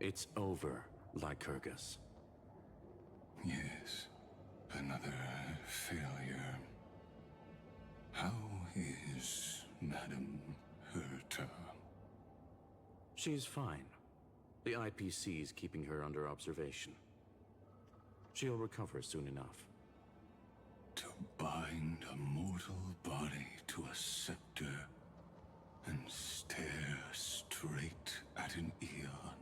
It's over, Lycurgus. Yes, another failure. How is Madame Herta? She's fine. The IPC's keeping her under observation. She'll recover soon enough. To bind a mortal body to a scepter and stare straight at an eon.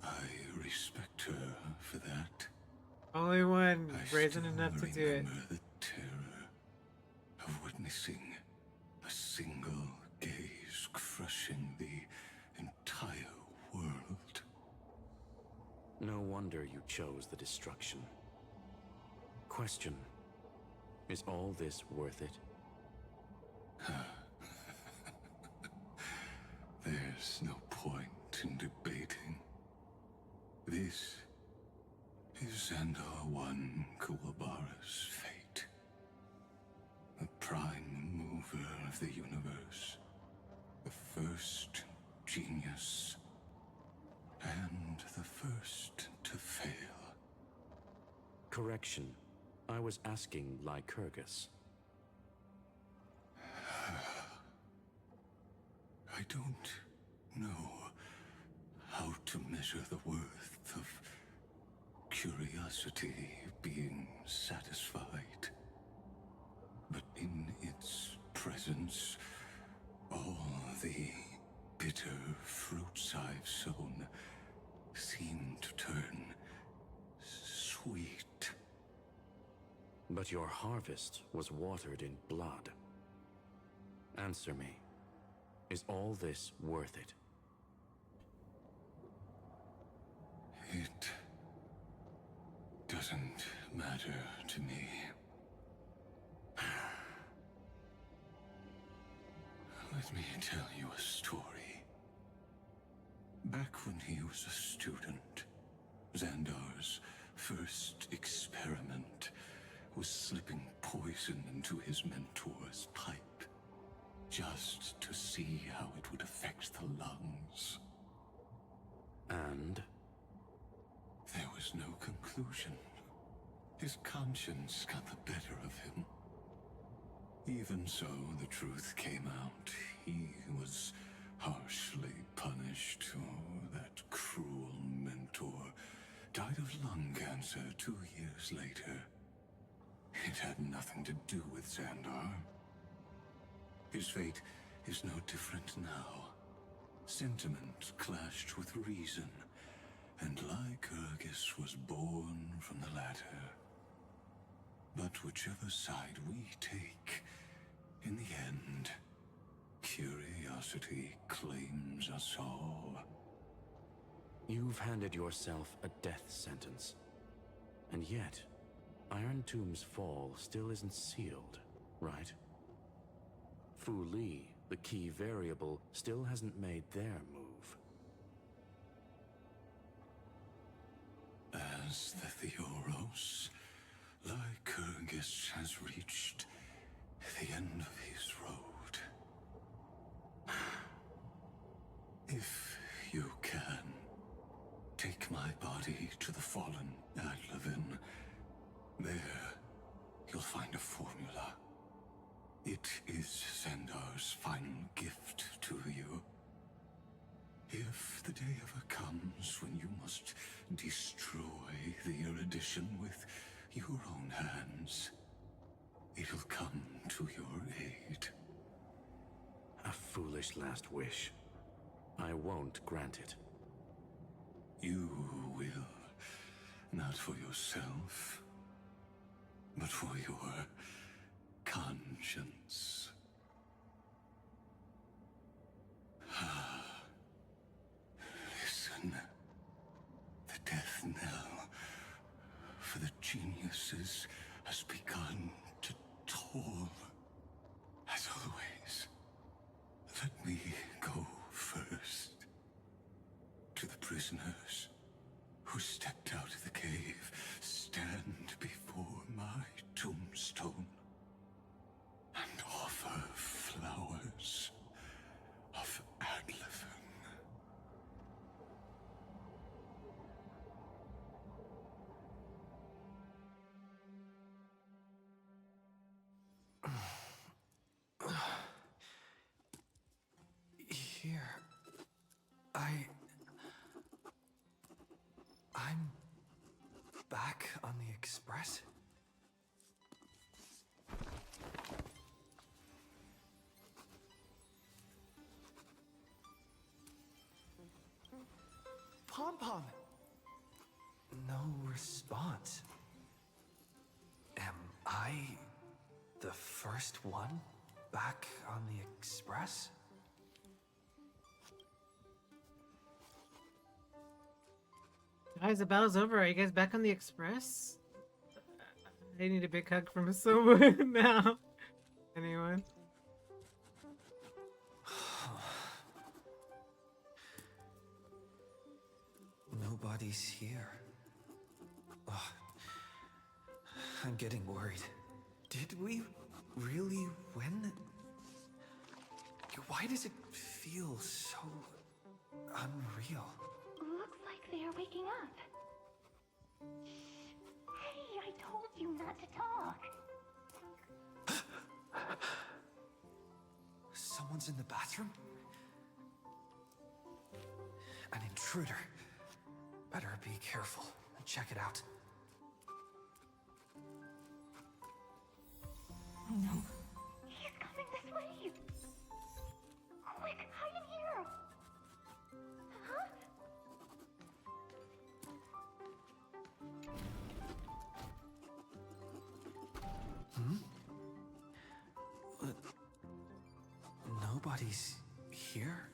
I respect her for that. Only one I brazen still enough to do it. remember the terror of witnessing a single gaze crushing the entire world. No wonder you chose the destruction. Question: is all this worth it? There's no point in debating. This is Xandar One Kuwabara's fate. The prime mover of the universe. The first genius. And the first to fail. Correction. I was asking Lycurgus. I don't know how to measure the worth of curiosity being satisfied. But in its presence, all the bitter fruits I've sown seem to turn sweet. But your harvest was watered in blood. Answer me. Is all this worth it? It doesn't matter to me. Let me tell you a story. Back when he was a student, Xandar's first experiment was slipping poison into his mentor's pipe, just to see how it would affect the lungs. And? There was no conclusion. His conscience got the better of him. Even so, the truth came out. He was harshly punished. Oh, that cruel mentor died of lung cancer 2 years later. It had nothing to do with Xandar. His fate is no different now. Sentiment clashed with reason, and Lycurgus was born from the latter. But whichever side we take, in the end, curiosity claims us all. You've handed yourself a death sentence. And yet, Iron Tomb's fall still isn't sealed, right? Fu Li, the key variable, still hasn't made their move. As the Theoros, Lycurgus has reached the end of his road. If you can, take my body to the fallen Adlevin. There, you'll find a formula. It is Xandar's final gift to you. If the day ever comes when you must destroy the erudition with your own hands, it'll come to your aid. A foolish last wish. I won't grant it. You will, not for yourself, but for your conscience. Listen. The death knell for the geniuses has begun to toll. As always, let me go first. To the prisoners who stepped out of the cave, stand before my tombstone and offer here? I'm back on the express? Pom-Pom! No response. Am I the first one back on the express? Guys, the battle's over. Are you guys back on the express? I need a big hug from someone now. Anyone? Nobody's here. Ugh. I'm getting worried. Did we really win? Why does it feel so unreal? Looks like they are waking up. Hey, I told you not to talk. Someone's in the bathroom? An intruder. Better be careful and check it out. Oh no. He's coming this way. Quick, hide in here. Huh? Nobody's here?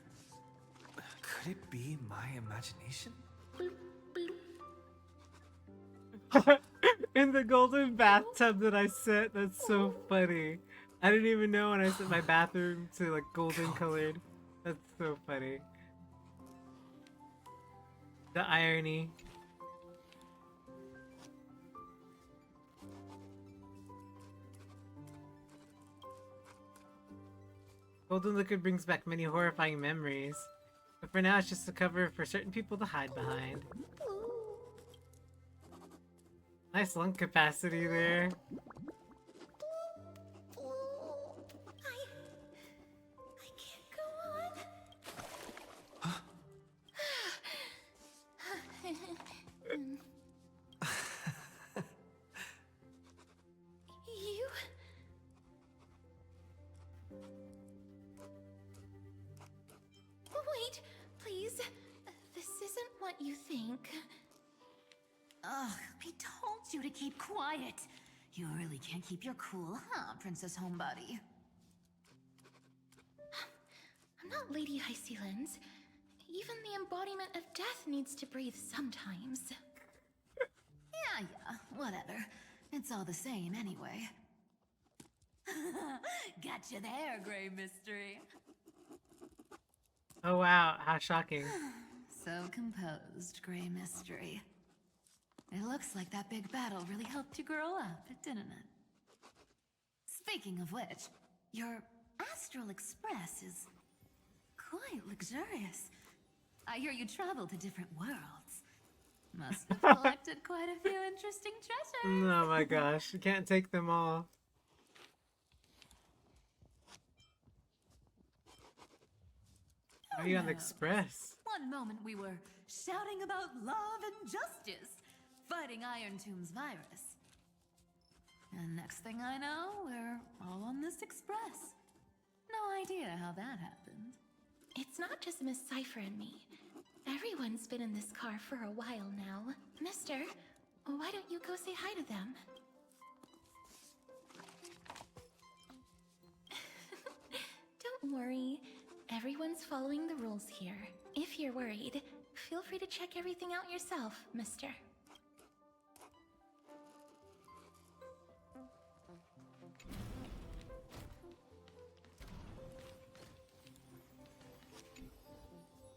Could it be my imagination? In the golden bathtub that I set, that's so funny. I didn't even know when I set my bathroom to like golden colored. That's so funny. The irony. Golden liquid brings back many horrifying memories. But for now, it's just a cover for certain people to hide behind. Nice lung capacity there. I can't go on. You? Wait, please. This isn't what you think. Ugh, I told you to keep quiet. You really can't keep your cool, huh, Princess Homebody? I'm not Lady High Sealens. Even the embodiment of death needs to breathe sometimes. Yeah, whatever. It's all the same anyway. Gotcha there, Grey Mystery. Oh wow, how shocking. So composed, Grey Mystery. It looks like that big battle really helped you grow up, didn't it? Speaking of which, your Astral Express is quite luxurious. I hear you travel to different worlds. Must have collected quite a few interesting treasures. Oh my gosh, you can't take them all. Why are you on the express? One moment we were shouting about love and justice, fighting Iron Tomb's virus. And next thing I know, we're all on this express. No idea how that happened. It's not just Miss Cypher and me. Everyone's been in this car for a while now. Mister, why don't you go say hi to them? Don't worry. Everyone's following the rules here. If you're worried, feel free to check everything out yourself, mister.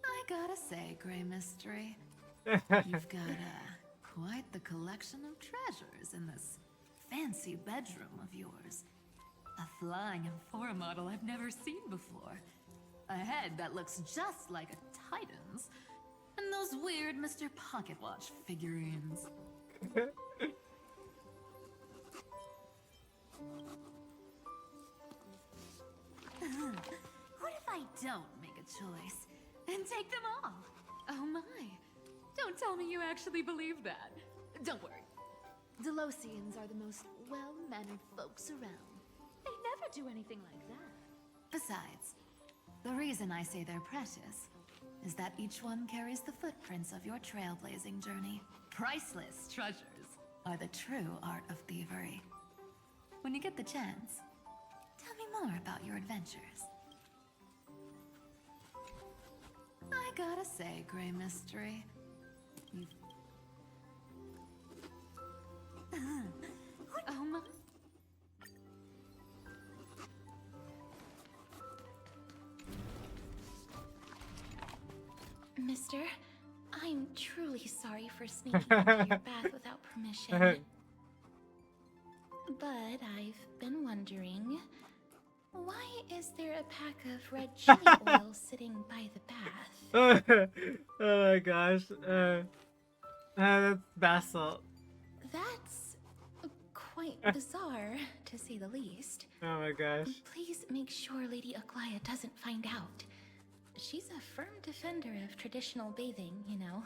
I gotta say, Grey Mystery, you've got quite the collection of treasures in this fancy bedroom of yours. A flying Amphora model I've never seen before. A head that looks just like a Titan's. And those weird Mr. Pocket Watch figurines. What if I I don't make a choice and take them all. Oh my. Don't tell me you actually believe that. Don't worry. Delosians are the most well-mannered folks around. They never do anything like that. Besides, the reason I say they're precious is that each one carries the footprints of your trailblazing journey. Priceless treasures are the true art of thievery. When you get the chance, tell me more about your adventures. I gotta say, Gray Mystery, you... Oh my... Mister, I'm truly sorry for sneaking into your bath without permission. But I've been wondering, why is there a pack of red chili oil sitting by the bath? Oh my gosh. That's bath salt. That's quite bizarre, to say the least. Oh my gosh. Please make sure Lady Aglaya doesn't find out. She's a firm defender of traditional bathing, you know.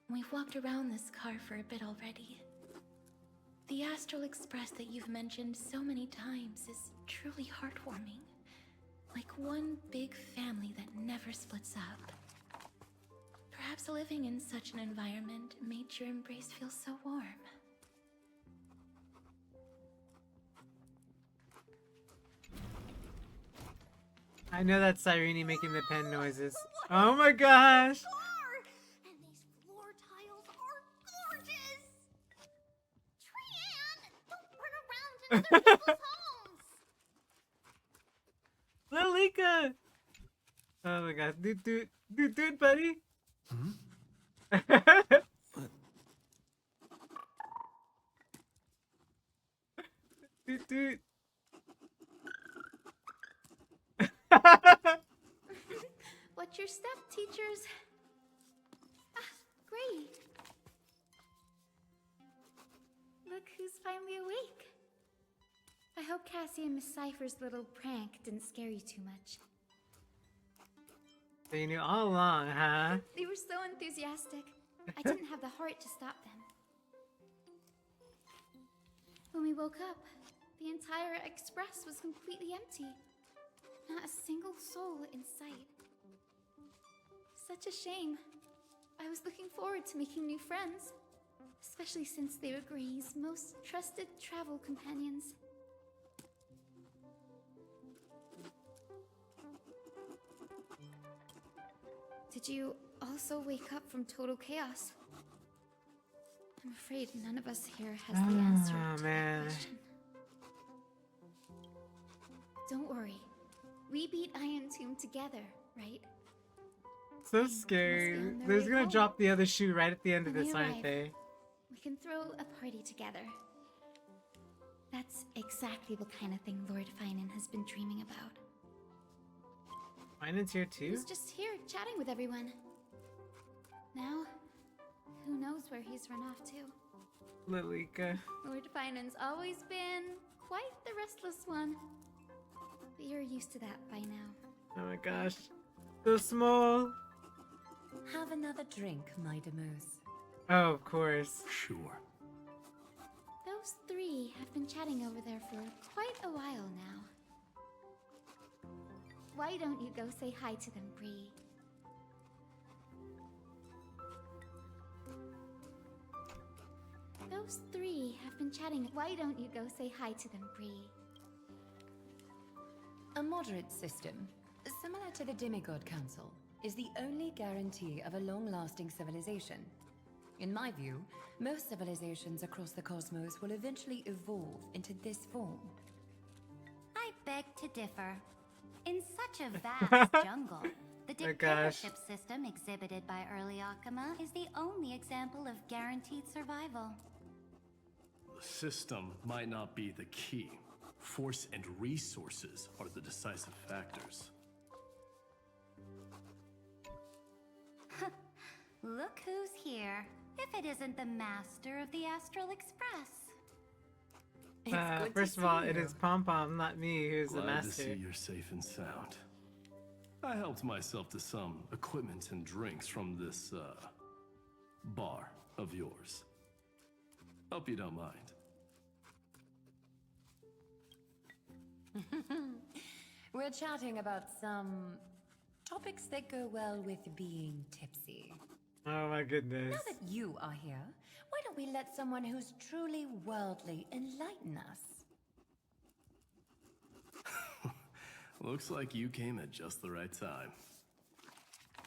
We've walked around this car for a bit already. The Astral Express that you've mentioned so many times is truly heartwarming. Like one big family that never splits up. Perhaps living in such an environment made your embrace feel so warm. I know that's Cyrene making the pen noises. Oh my gosh! And these floor tiles are gorgeous! Trian, don't run around in other people's homes! Lilika! Oh my god. Dude, buddy! Dude. What's your step, teachers? Ah, great. Look who's finally awake. I hope Cassie and Miss Cypher's little prank didn't scare you too much. So you knew all along, huh? They were so enthusiastic. I didn't have the heart to stop them. When we woke up, the entire express was completely empty. Not a single soul in sight. Such a shame. I was looking forward to making new friends, especially since they were Gray's most trusted travel companions. Did you also wake up from total chaos? I'm afraid none of us here has the answer to that question. Don't worry. We beat Iron Tomb together, right? So scary. They're gonna drop the other shoe right at the end of this, aren't they? We can throw a party together. That's exactly the kind of thing Lord Finan has been dreaming about. Finan's here He too? was just here chatting with everyone. Now, who knows where he's run off to? Lilika. Lord Finan's always been quite the restless one. But you're used to that by now. Oh my gosh. So small. Have another drink, my Demoose. Oh, of course. Sure. Those three have been chatting over there for quite a while now. Why don't you go say hi to them, Bree? Those three have been chatting. Why don't you go say hi to them, Bree? A moderate system, similar to the Demigod Council, is the only guarantee of a long-lasting civilization. In my view, most civilizations across the cosmos will eventually evolve into this form. I beg to differ. In such a vast jungle, the dictatorship system exhibited by early Akama is the only example of guaranteed survival. The system might not be the key. Force and resources are the decisive factors. Look who's here, if it isn't the master of the Astral Express. good First to of all, see it you. is Pom Pom, not me, who's the Glad to master. see you're safe and sound. I helped myself to some equipment and drinks from this, bar of yours. Hope you don't mind. We're chatting about some topics that go well with being tipsy. Oh my goodness. Now that you are here, why don't we let someone who's truly worldly enlighten us? Looks like you came at just the right time.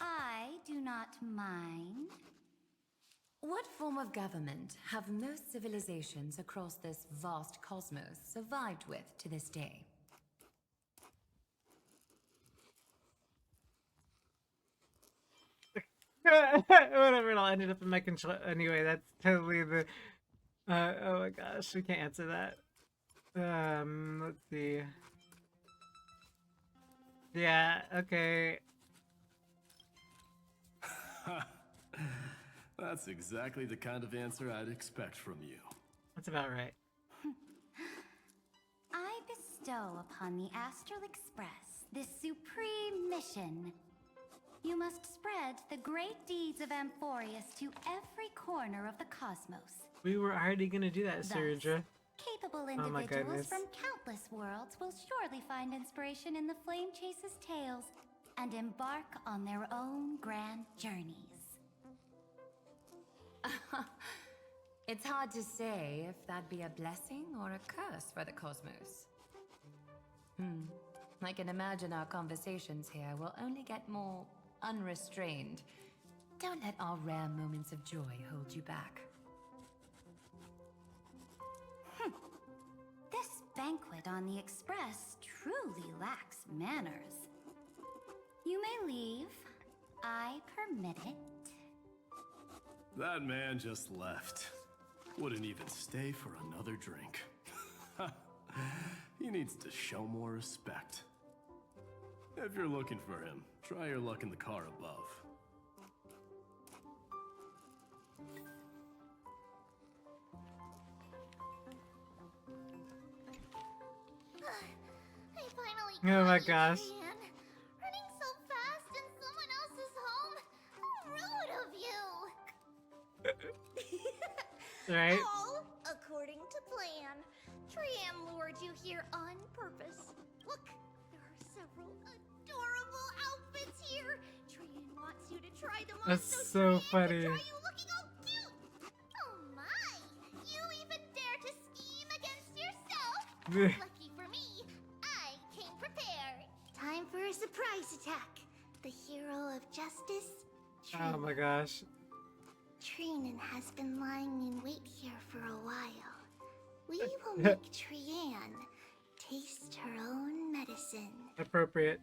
I do not mind. What form of government have most civilizations across this vast cosmos survived with to this day? Whatever, it all ended up in my control. Anyway, that's totally the. Oh my gosh, we can't answer that. Let's see. Yeah, okay. That's exactly the kind of answer I'd expect from you. That's about right. I bestow upon the Astral Express this supreme mission. You must spread the great deeds of Amphoreus to every corner of the cosmos. We were already gonna do that, Surja. Capable Oh my individuals goodness. from countless worlds will surely find inspiration in the Flame Chase's tales and embark on their own grand journeys. It's hard to say if that'd be a blessing or a curse for the cosmos. I can imagine our conversations here will only get more unrestrained. Don't let our rare moments of joy hold you back. This banquet on the Express truly lacks manners. You may leave. I permit it. That man just left. Wouldn't even stay for another drink. He needs to show more respect. If you're looking for him, try your luck in the car above. I finally Oh my got you, gosh. Cheyenne. Running so fast in someone else's home. How rude of you. Right? All according to plan. Triam lured you here on purpose. Look, there are several adorable outfits here. Trian wants you to try them on. That's so Trian funny. can try you looking all cute. Oh my! You even dare to scheme against yourself? Lucky for me, I came prepared. Time for a surprise attack. The hero of justice, Oh my gosh. Trinen has been lying in wait here for a while. We will make Trian taste her own medicine. Appropriate.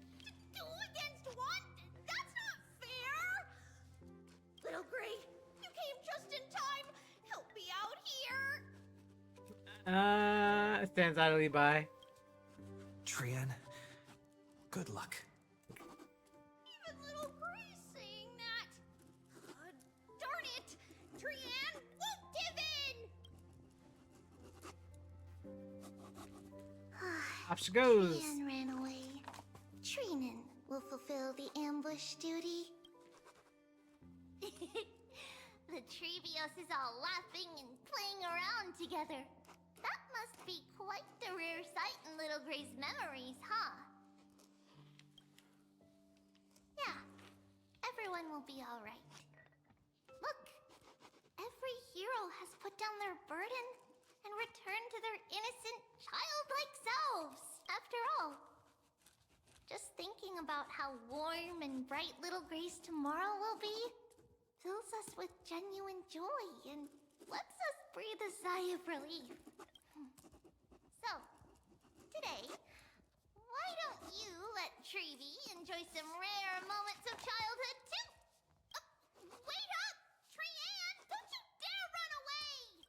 2 against 1? That's not fair! Little Gray, you came just in time. Help me out here. Stands idly by. Trian, good luck. Even little Gray's saying that. Darn it! Trian won't give in! Off she goes. Trian ran away. Trinen will fulfill the ambush duty. The Trevioses all laughing and playing around together. That must be quite the rare sight in Little Gray's memories, huh? Yeah, everyone will be alright. Look, every hero has put down their burden and returned to their innocent, childlike selves. After all, just thinking about how warm and bright Little Gray's tomorrow will be fills us with genuine joy and lets us breathe a sigh of relief. So, today, why don't you let Trevi enjoy some rare moments of childhood too? Wait up! Trian! Don't you dare run away!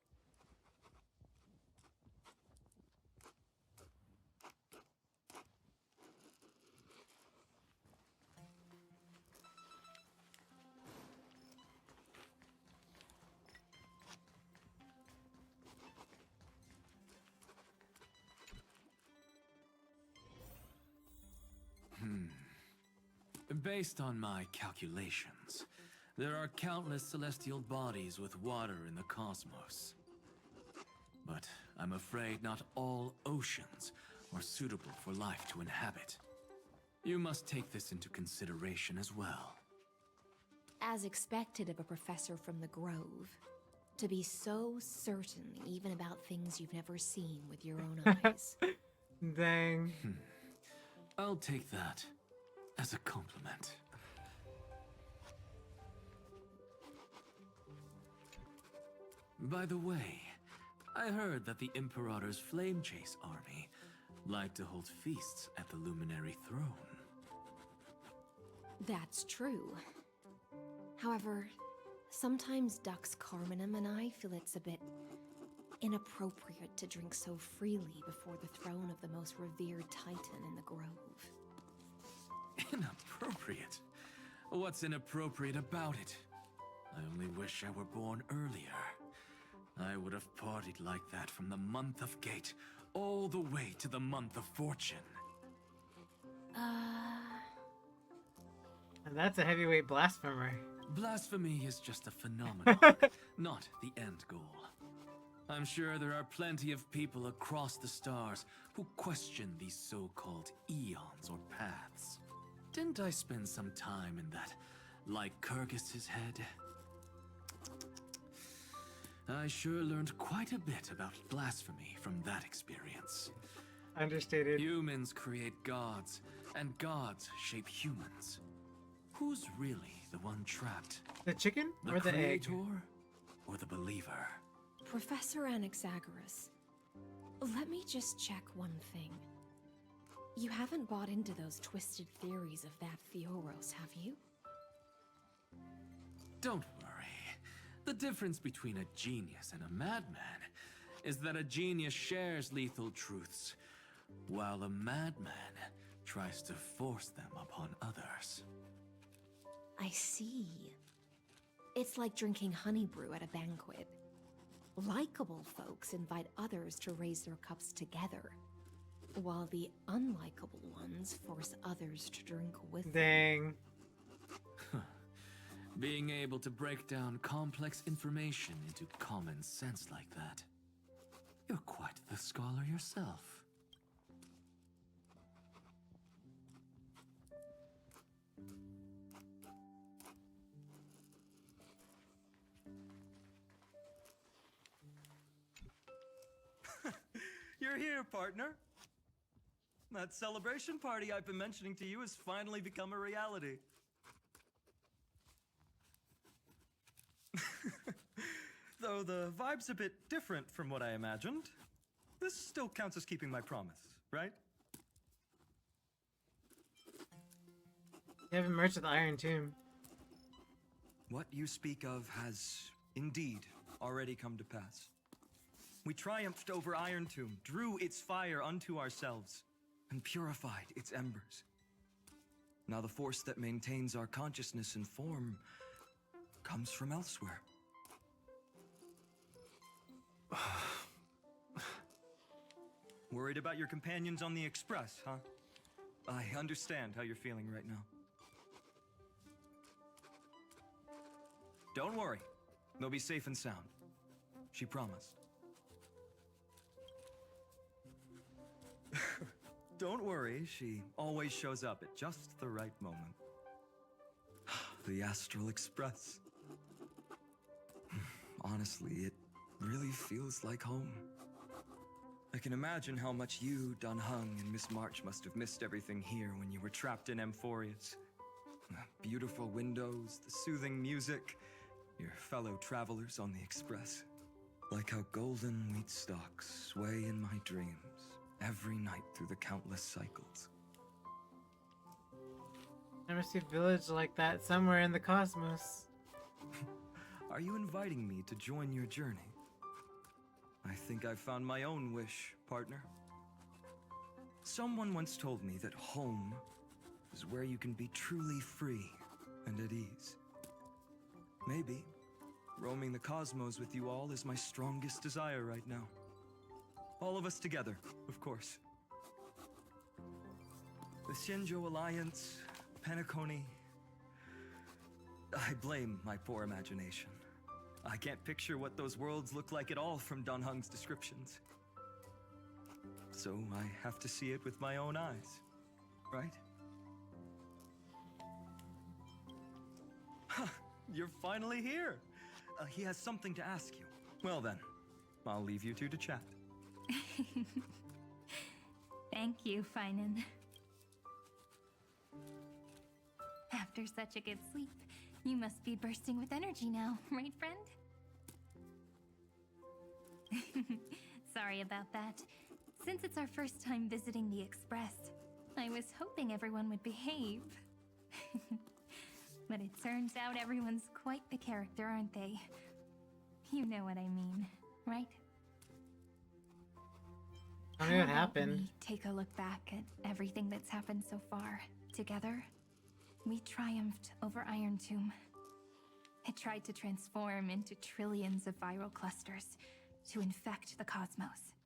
Based on my calculations, there are countless celestial bodies with water in the cosmos. But I'm afraid not all oceans are suitable for life to inhabit. You must take this into consideration as well. As expected of a professor from the Grove, to be so certain even about things you've never seen with your own eyes. Dang. I'll take that as a compliment. By the way, I heard that the Imperator's Flame Chase army like to hold feasts at the Luminary Throne. That's true. However, sometimes Dux Carminum and I feel it's a bit inappropriate to drink so freely before the throne of the most revered titan in the Grove. Inappropriate? What's inappropriate about it? I only wish I were born earlier. I would have partied like that from the month of Gate all the way to the month of Fortune. And that's a heavyweight blasphemer. Blasphemy is just a phenomenon, not the end goal. I'm sure there are plenty of people across the stars who question these so-called eons or paths. Didn't I spend some time in that Lycurgus's head? I sure learned quite a bit about blasphemy from that experience. Understated. Humans create gods, and gods shape humans. Who's really the one trapped? The chicken The or the egg? creator or the believer? Professor Anaxagoras, let me just check one thing. You haven't bought into those twisted theories of that Theoros, have you? Don't worry. The difference between a genius and a madman is that a genius shares lethal truths, while a madman tries to force them upon others. I see. It's like drinking honey brew at a banquet. Likeable folks invite others to raise their cups together, while the unlikable ones force others to drink with them. Dang. Being able to break down complex information into common sense like that. You're quite the scholar yourself. You're here, partner. That celebration party I've been mentioning to you has finally become a reality. Though the vibe's a bit different from what I imagined, this still counts as keeping my promise, right? You haven't merged with the Iron Tomb. What you speak of has indeed already come to pass. We triumphed over Iron Tomb, drew its fire unto ourselves, and purified its embers. Now the force that maintains our consciousness and form comes from elsewhere. Worried about your companions on the Express, huh? I understand how you're feeling right now. Don't worry. They'll be safe and sound. She promised. Don't worry, she always shows up at just the right moment. The Astral Express. Honestly, it really feels like home. I can imagine how much you, Dun Hung, and Miss March must have missed everything here when you were trapped in Amphoreus. The beautiful windows, the soothing music, your fellow travelers on the Express. Like how golden wheat stalks sway in my dreams every night through the countless cycles. Never seen a village like that somewhere in the cosmos. Are you inviting me to join your journey? I think I've found my own wish, partner. Someone once told me that home is where you can be truly free and at ease. Maybe roaming the cosmos with you all is my strongest desire right now. All of us together, of course. The Shinjo Alliance, Penacony. I blame my poor imagination. I can't picture what those worlds look like at all from Dan Heng's descriptions. So I have to see it with my own eyes, right? Ha! You're finally here! He has something to ask you. Well then, I'll leave you two to chat. Thank you, Finan. After such a good sleep, you must be bursting with energy now, right, friend? Sorry about that. Since it's our first time visiting the Express, I was hoping everyone would behave. But it turns out everyone's quite the character, aren't they? You know what I mean, right? I mean, what How about happened? we take a look back at everything that's happened so far. Together, we triumphed over Iron Tomb. It tried to transform into trillions of viral clusters to infect the cosmos.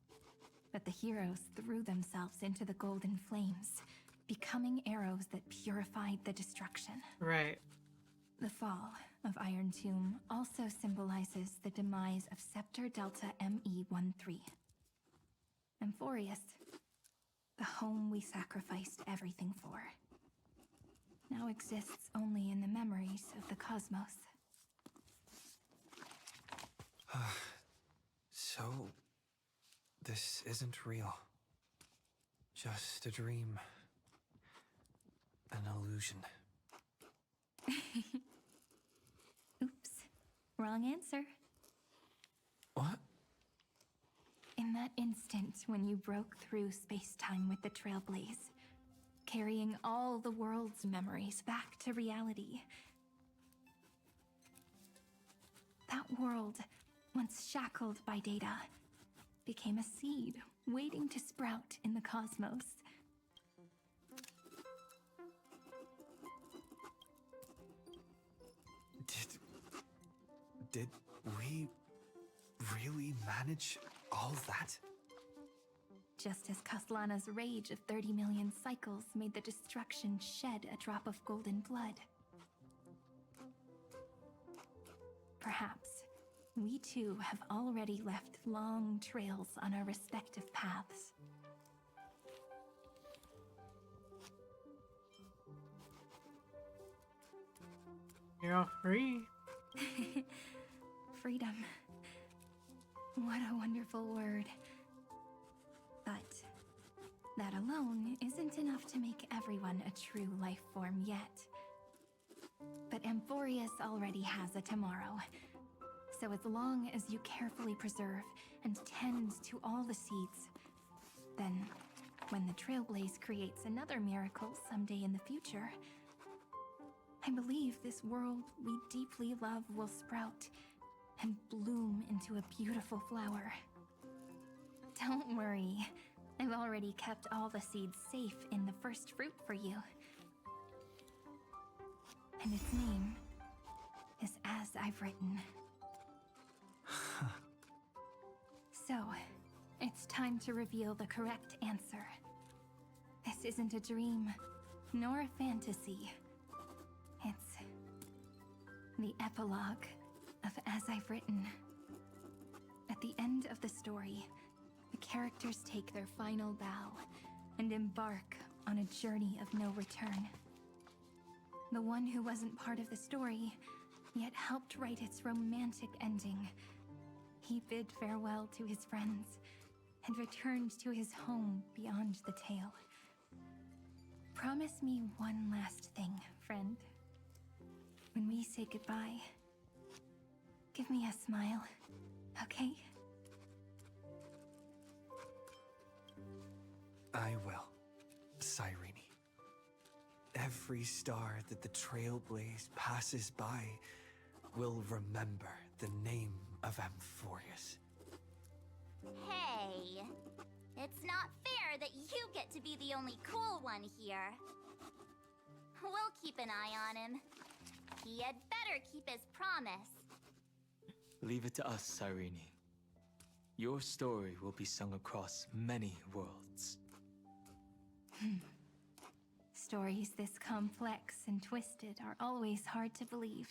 But the heroes threw themselves into the golden flames, becoming arrows that purified the destruction. Right. The fall of Iron Tomb also symbolizes the demise of Scepter Delta ME-13. Amphoreus, the home we sacrificed everything for, now exists only in the memories of the cosmos. So, this isn't real. Just a dream. An illusion. Oops, wrong answer. What? In that instant when you broke through space-time with the Trailblaze, carrying all the world's memories back to reality, that world, once shackled by data, became a seed waiting to sprout in the cosmos. Did we really manage all that? Just as Kaslana's rage of 30 million cycles made the destruction shed a drop of golden blood. Perhaps we too have already left long trails on our respective paths. You're all free. Freedom. What a wonderful word. But that alone isn't enough to make everyone a true life form yet. But Amphoreus already has a tomorrow. So as long as you carefully preserve and tend to all the seeds, then when the Trailblaze creates another miracle someday in the future, I believe this world we deeply love will sprout and bloom into a beautiful flower. Don't worry, I've already kept all the seeds safe in the first fruit for you. And its name is As I've Written. So, it's time to reveal the correct answer. This isn't a dream, nor a fantasy. It's the epilogue of As I've Written. At the end of the story, the characters take their final bow and embark on a journey of no return. The one who wasn't part of the story, yet helped write its romantic ending. He bid farewell to his friends and returned to his home beyond the tale. Promise me one last thing, friend. When we say goodbye, give me a smile, okay? I will, Cyrene. Every star that the Trailblaze passes by will remember the name of Amphoreus. Hey, it's not fair that you get to be the only cool one here. We'll keep an eye on him. He had better keep his promise. Leave it to us, Cyrene. Your story will be sung across many worlds. stories this complex and twisted are always hard to believe.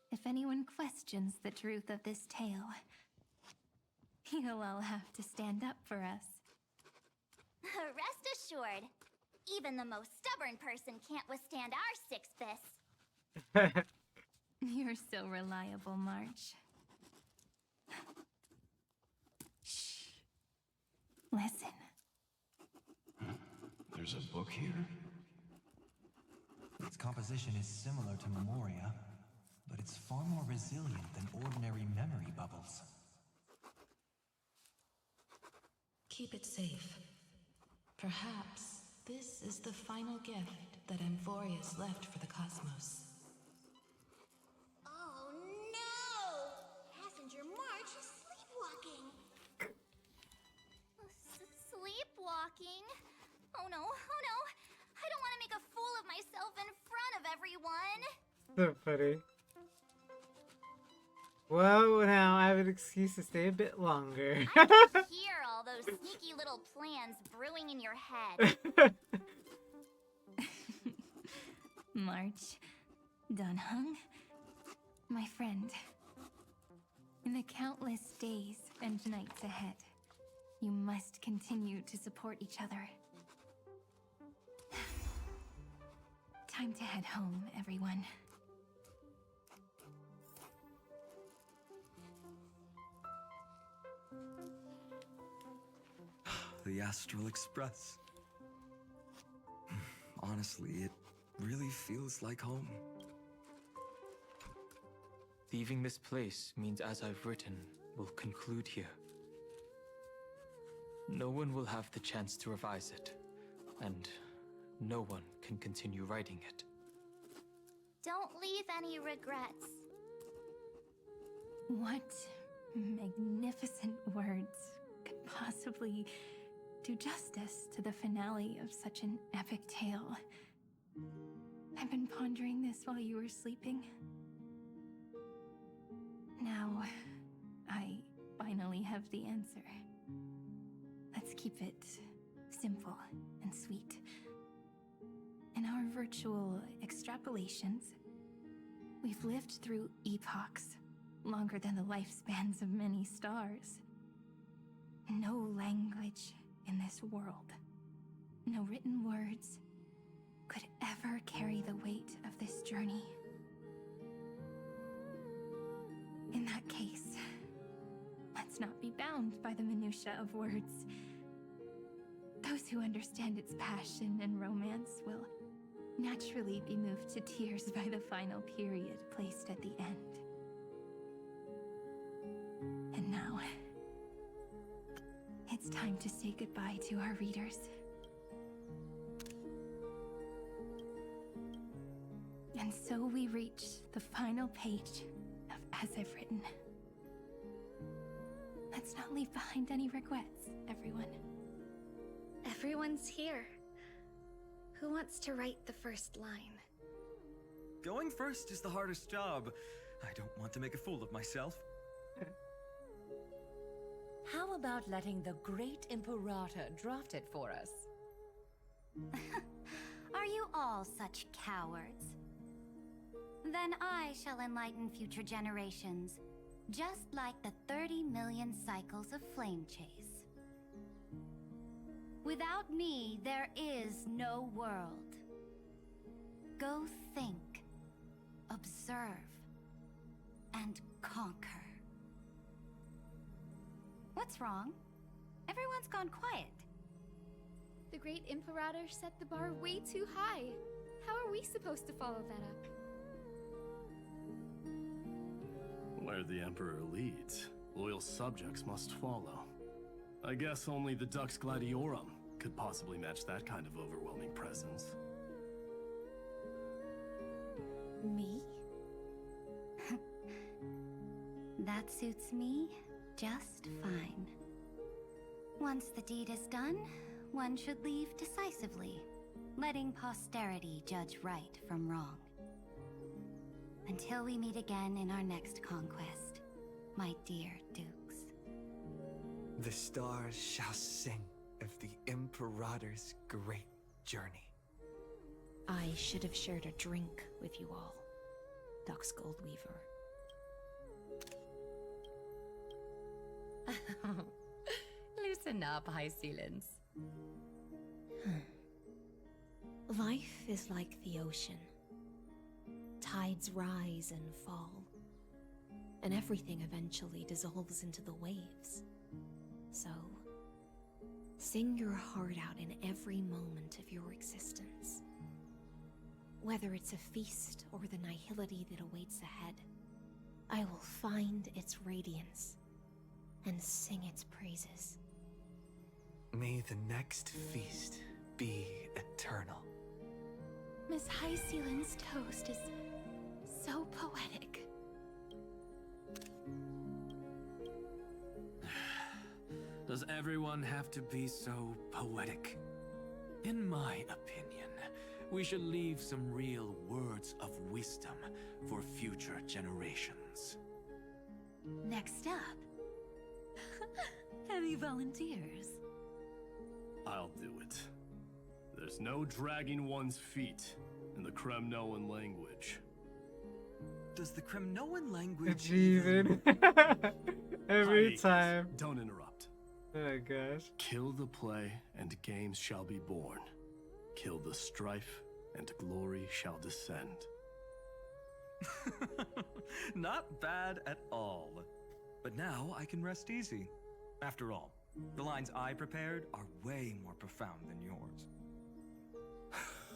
If anyone questions the truth of this tale, you'll all have to stand up for us. Rest assured, even the most stubborn person can't withstand our six fists. You're so reliable, March. Shh. Listen. There's a book here? Its composition is similar to Memoria, but it's far more resilient than ordinary memory bubbles. Keep it safe. Perhaps this is the final gift that Amphoreus left for the cosmos. Oh no! Passenger March is sleepwalking. Sleepwalking? Oh no, oh no! I don't want to make a fool of myself in front of everyone! So funny. Well, now I have an excuse to stay a bit longer. I can hear all those sneaky little plans brewing in your head. March, Dunhung, my friend. In the countless days and nights ahead, you must continue to support each other. Time to head home, everyone. The Astral Express. Honestly, it really feels like home. Leaving this place means, as I've written, will conclude here. No one will have the chance to revise it, and no one can continue writing it. Don't leave any regrets. What magnificent words could possibly do justice to the finale of such an epic tale? I've been pondering this while you were sleeping. Now, I finally have the answer. Let's keep it simple and sweet. In our virtual extrapolations, we've lived through epochs longer than the lifespans of many stars. No language in this world, no written words, could ever carry the weight of this journey. In that case, let's not be bound by the minutiae of words. Those who understand its passion and romance will naturally be moved to tears by the final period placed at the end. And now, it's time to say goodbye to our readers. And so we reach the final page of As I've Written. Let's not leave behind any regrets, everyone. Everyone's here. Who wants to write the first line? Going first is the hardest job. I don't want to make a fool of myself. How about letting the great Imperator draft it for us? Are you all such cowards? Then I shall enlighten future generations, just like the 30 million cycles of flame chase. Without me, there is no world. Go think, observe, and conquer. What's wrong? Everyone's gone quiet. The great Imperator set the bar way too high. How are we supposed to follow that up? Where the Emperor leads, loyal subjects must follow. I guess only the Dux Gladiorum could possibly match that kind of overwhelming presence. Me? That suits me just fine. Once the deed is done, one should leave decisively, letting posterity judge right from wrong. Until we meet again in our next conquest, my dear Dukes. The stars shall sing of the Imperator's great journey. I should have shared a drink with you all, Duck's Goldweaver. Loosen up, High Ceilings. Life is like the ocean. Tides rise and fall, and everything eventually dissolves into the waves. So, sing your heart out in every moment of your existence. Whether it's a feast or the nihility that awaits ahead, I will find its radiance and sing its praises. May the next feast be eternal. Miss High Ceiling's toast is so poetic. Does everyone have to be so poetic? In my opinion, we should leave some real words of wisdom for future generations. Next up. Any volunteers? I'll do it. There's no dragging one's feet in the Kremnoan language. Does the Kremnoan language even every time? Don't interrupt. Oh gosh. Kill the play, and games shall be born. Kill the strife, and glory shall descend. Not bad at all. But now I can rest easy. After all, the lines I prepared are way more profound than yours.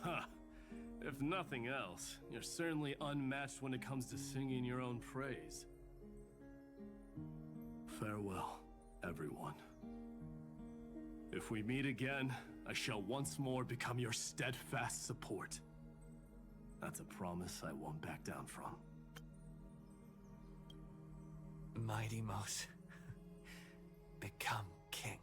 Ha! If nothing else, you're certainly unmatched when it comes to singing your own praise. Farewell, everyone. If we meet again, I shall once more become your steadfast support. That's a promise I won't back down from. Mighty Mouse, become king.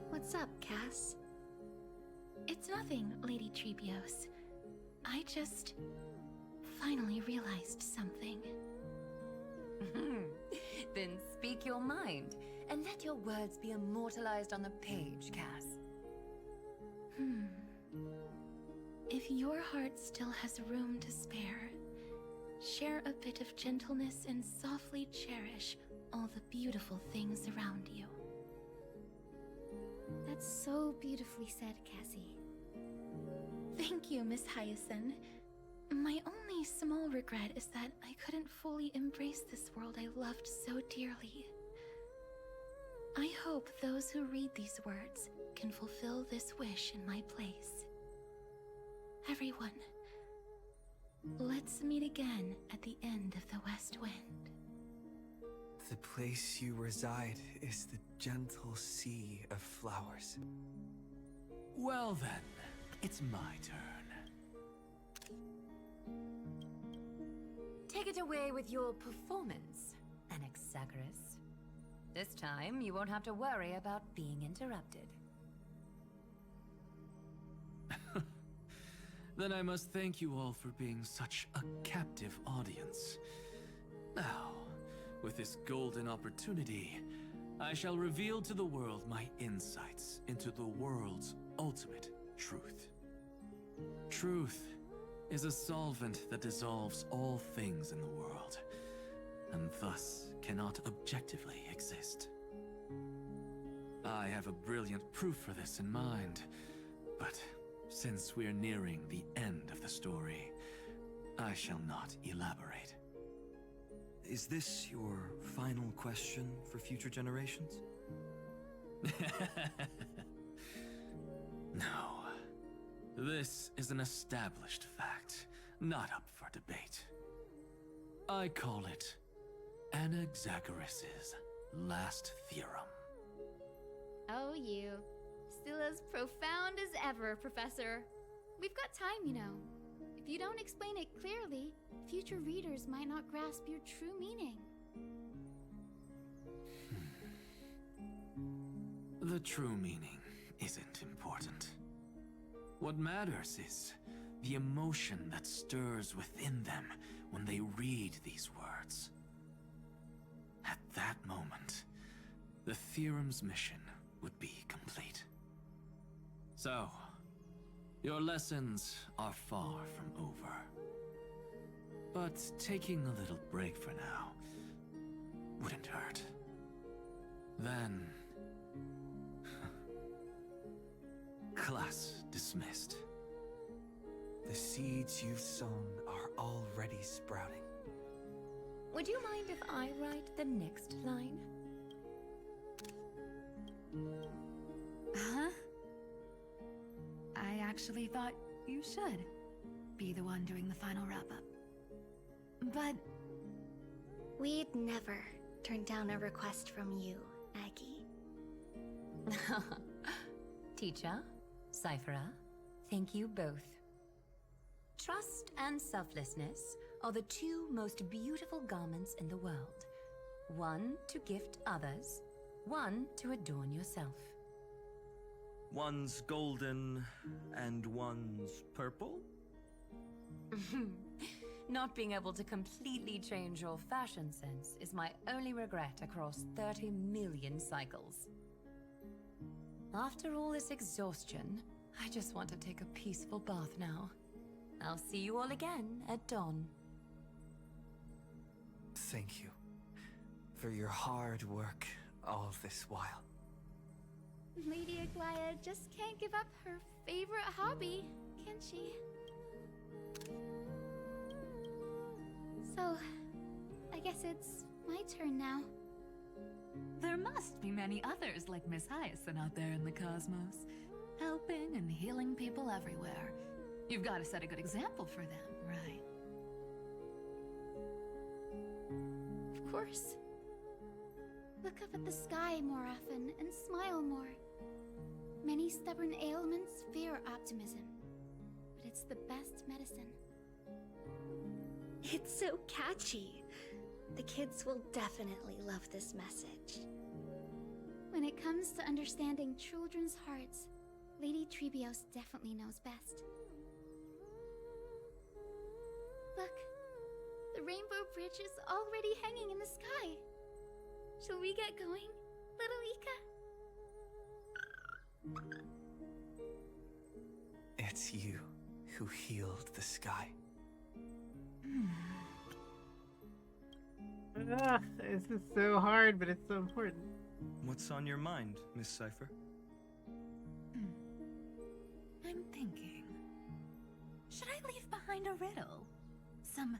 What's up, Cass? It's nothing, Lady Trebios. I just finally realized something. Then speak your mind, and let your words be immortalized on the page, Cass. If your heart still has room to spare, share a bit of gentleness and softly cherish all the beautiful things around you. That's so beautifully said, Cassie. Thank you, Miss Hyacinth. My only small regret is that I couldn't fully embrace this world I loved so dearly. I hope those who read these words can fulfill this wish in my place. Everyone, let's meet again at the end of the West Wind. The place you reside is the gentle sea of flowers. Well then, it's my turn. Take it away with your performance, Anaxagoras. This time, you won't have to worry about being interrupted. Then I must thank you all for being such a captive audience. Now, with this golden opportunity, I shall reveal to the world my insights into the world's ultimate truth. Truth is a solvent that dissolves all things in the world, and thus cannot objectively exist. I have a brilliant proof for this in mind, but since we're nearing the end of the story, I shall not elaborate. Is this your final question for future generations? No. This is an established fact, not up for debate. I call it Anaxagoras' last theorem. Oh, you. Still as profound as ever, Professor. We've got time, you know. If you don't explain it clearly, future readers might not grasp your true meaning. The true meaning isn't important. What matters is the emotion that stirs within them when they read these words. At that moment, the theorem's mission would be complete. So, your lessons are far from over. But taking a little break for now wouldn't hurt. Then... class dismissed. The seeds you've sown are already sprouting. Would you mind if I write the next line? Huh? I actually thought you should be the one doing the final wrap-up. But... We'd never turn down a request from you, Aggie. Teacher, Cyphera, thank you both. Trust and selflessness are the two most beautiful garments in the world. One to gift others, one to adorn yourself. One's golden and one's purple? Not being able to completely change your fashion sense is my only regret across 30 million cycles. After all this exhaustion, I just want to take a peaceful bath now. I'll see you all again at dawn. Thank you for your hard work all this while. Lady Aglaia just can't give up her favorite hobby, can she? So, I guess it's my turn now. There must be many others like Miss Hyacinth out there in the cosmos, helping and healing people everywhere. You've got to set a good example for them, right? Of course. Look up at the sky more often and smile more. Many stubborn ailments fear optimism, but it's the best medicine. It's so catchy. The kids will definitely love this message. When it comes to understanding children's hearts, Lady Trebios definitely knows best. Look, the rainbow bridge is already hanging in the sky. Shall we get going, little Ika? It's you who healed the sky. This is so hard, but it's so important. What's on your mind, Miss Cypher? I'm thinking... should I leave behind a riddle? Some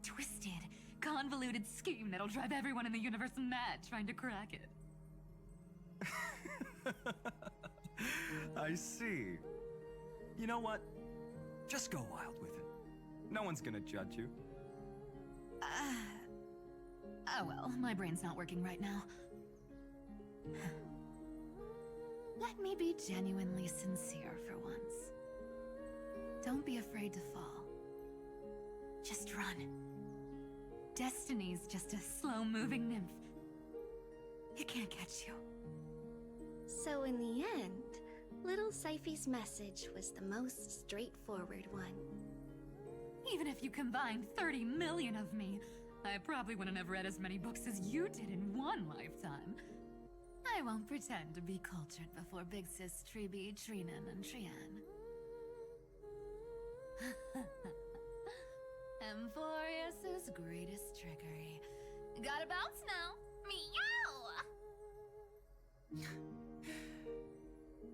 twisted, convoluted scheme that'll drive everyone in the universe mad trying to crack it. I see. You know what? Just go wild with it. No one's gonna judge you. Oh well, my brain's not working right now. Let me be genuinely sincere for once. Don't be afraid to fall. Just run. Destiny's just a slow-moving nymph. It can't catch you. So in the end, little Cyphy's message was the most straightforward one. Even if you combined 30 million of me, I probably wouldn't have read as many books as you did in one lifetime. I won't pretend to be cultured before Big Sis Treeby, Trinan, and Trian. Amphoreus' greatest trickery. Gotta bounce now. Meow!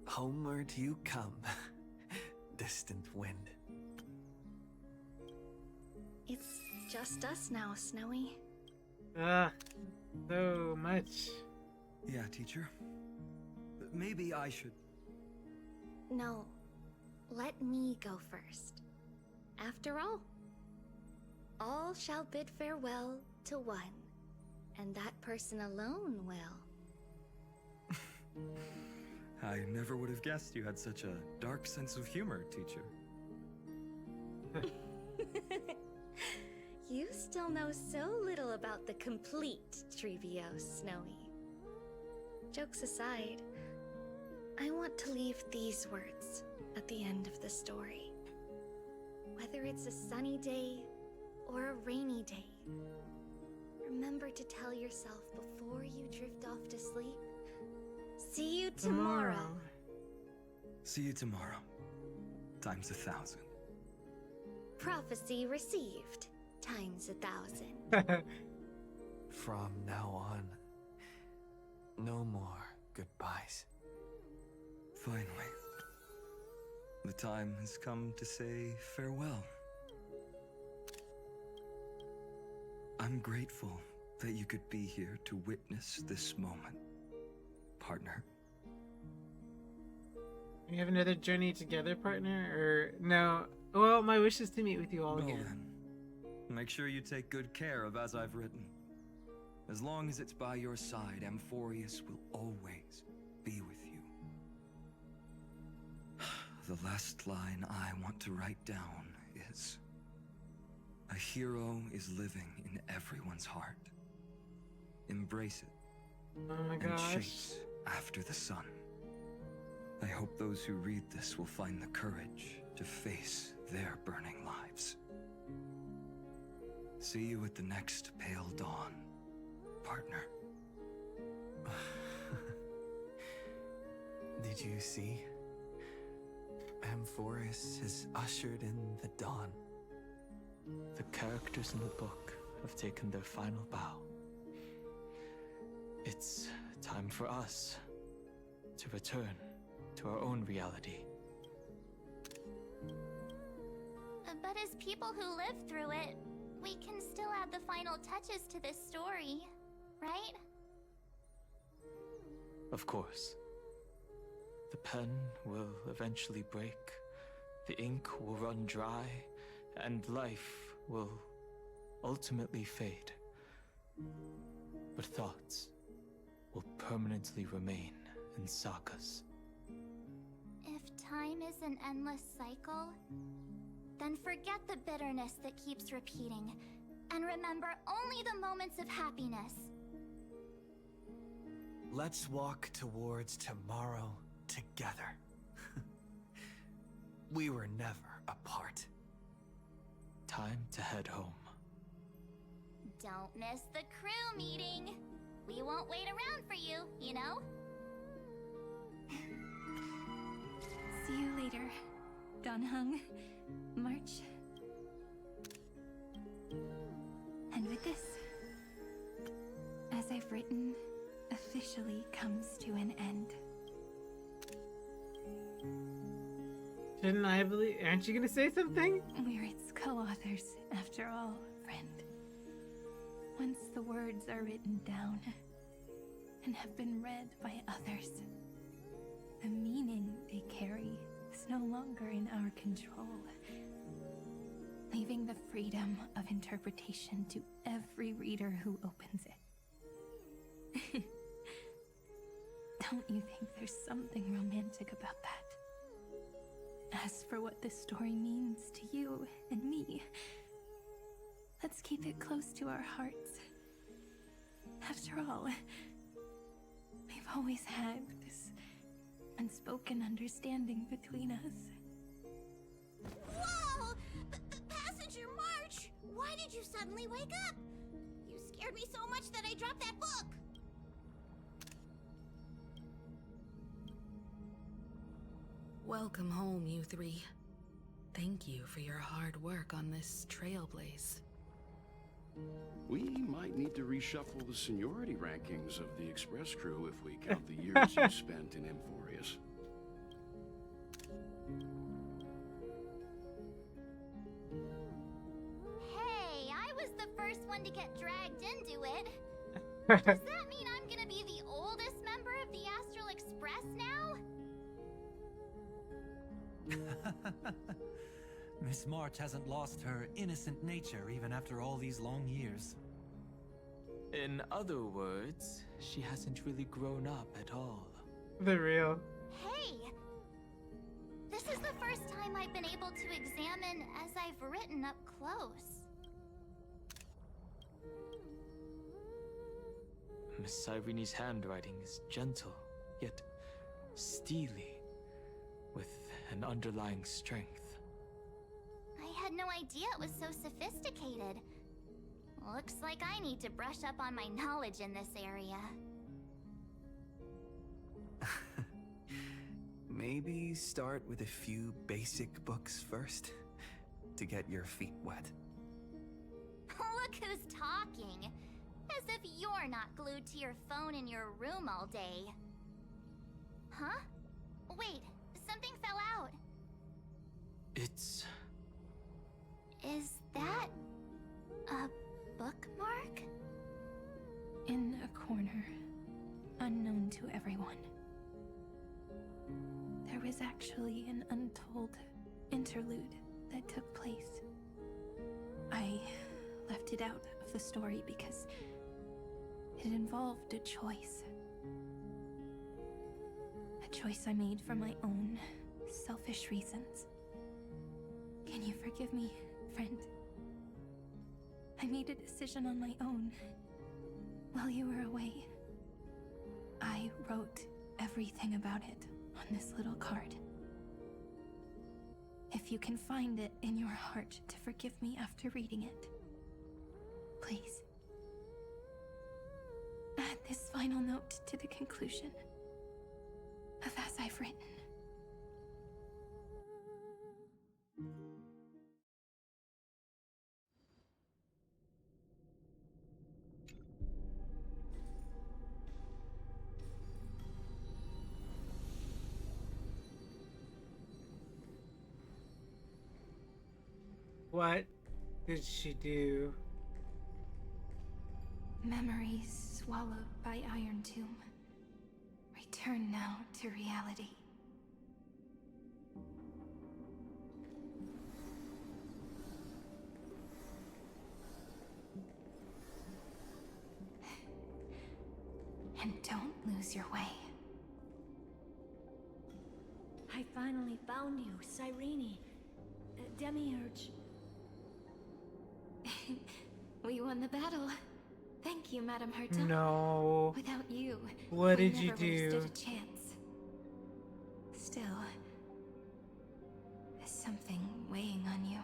Homeward you come, distant wind. It's just us now, Snowy. So much. Yeah, teacher. Maybe I should... No, let me go first. After all shall bid farewell to one, and that person alone will. I never would have guessed you had such a dark sense of humor, teacher. You still know so little about the complete Trebios, Snowy. Jokes aside, I want to leave these words at the end of the story. Whether it's a sunny day or a rainy day, remember to tell yourself before you drift off to sleep, see you tomorrow. See you tomorrow. Times 1,000. Prophecy received. Times 1,000. From now on, no more goodbyes. Finally. The time has come to say farewell. I'm grateful that you could be here to witness this moment, partner. We have another journey together, partner? Or no? Well, my wish is to meet with you all Well again. then, make sure you take good care of as I've written. As long as it's by your side, Amphoreus will always be with you. The last line I want to write down is, a hero is living in everyone's heart. Embrace it. Oh my and gosh. chase after the sun. I hope those who read this will find the courage to face their burning lives. See you at the next pale dawn, partner. Did you see? Amphoreus has ushered in the dawn. The characters in the book have taken their final bow. It's time for us to return to our own reality. But as people who lived through it, we can still add the final touches to this story, right? Of course. The pen will eventually break, the ink will run dry, and life will ultimately fade. But thoughts will permanently remain in sagas. If time is an endless cycle, then forget the bitterness that keeps repeating, and remember only the moments of happiness. Let's walk towards tomorrow together. We were never apart. Time to head home. Don't miss the crew meeting. We won't wait around for you, you know? See you later, Donhung, March. And with this, as I've written, officially comes to an end. Shouldn't I believe? Aren't you gonna say something? We're its co-authors, after all, friend. Once the words are written down and have been read by others, the meaning they carry is no longer in our control, leaving the freedom of interpretation to every reader who opens it. Don't you think there's something romantic about that? As for what this story means to you and me, let's keep it close to our hearts. After all, we've always had this unspoken understanding between us. Whoa! Passenger March! Why did you suddenly wake up? You scared me so much that I dropped that book! Welcome home, you three. Thank you for your hard work on this trailblaze. We might need to reshuffle the seniority rankings of the Express crew if we count the years you spent in Amphoreus. Hey, I was the first one to get dragged into it. Does that mean I'm gonna be the oldest member of the Astral Express now? Miss March hasn't lost her innocent nature even after all these long years. In other words, she hasn't really grown up at all. The real. Hey! This is the first time I've been able to examine as I've written up close. Miss Irene's handwriting is gentle, yet steely, with an underlying strength. I had no idea it was so sophisticated. Looks like I need to brush up on my knowledge in this area. Maybe start with a few basic books first, to get your feet wet. Look who's talking. As if you're not glued to your phone in your room all day. Huh? Wait, something fell out. It's... Is that a bookmark? In a corner, unknown to everyone. There was actually an untold interlude that took place. I left it out of the story because it involved a choice. A choice I made for my own selfish reasons. Can you forgive me, friend? I made a decision on my own while you were away. I wrote everything about it on this little card. If you can find it in your heart to forgive me after reading it, please. Add this final note to the conclusion of as I've written. What did she do? Memories swallowed by Iron Tomb. Return now to reality. And don't lose your way. I finally found you, Cyrene. Demiurge. We won the battle. Thank you, Madam Herta. No. Without you, What we did you never would have do? stood a chance. Still, there's something weighing on you.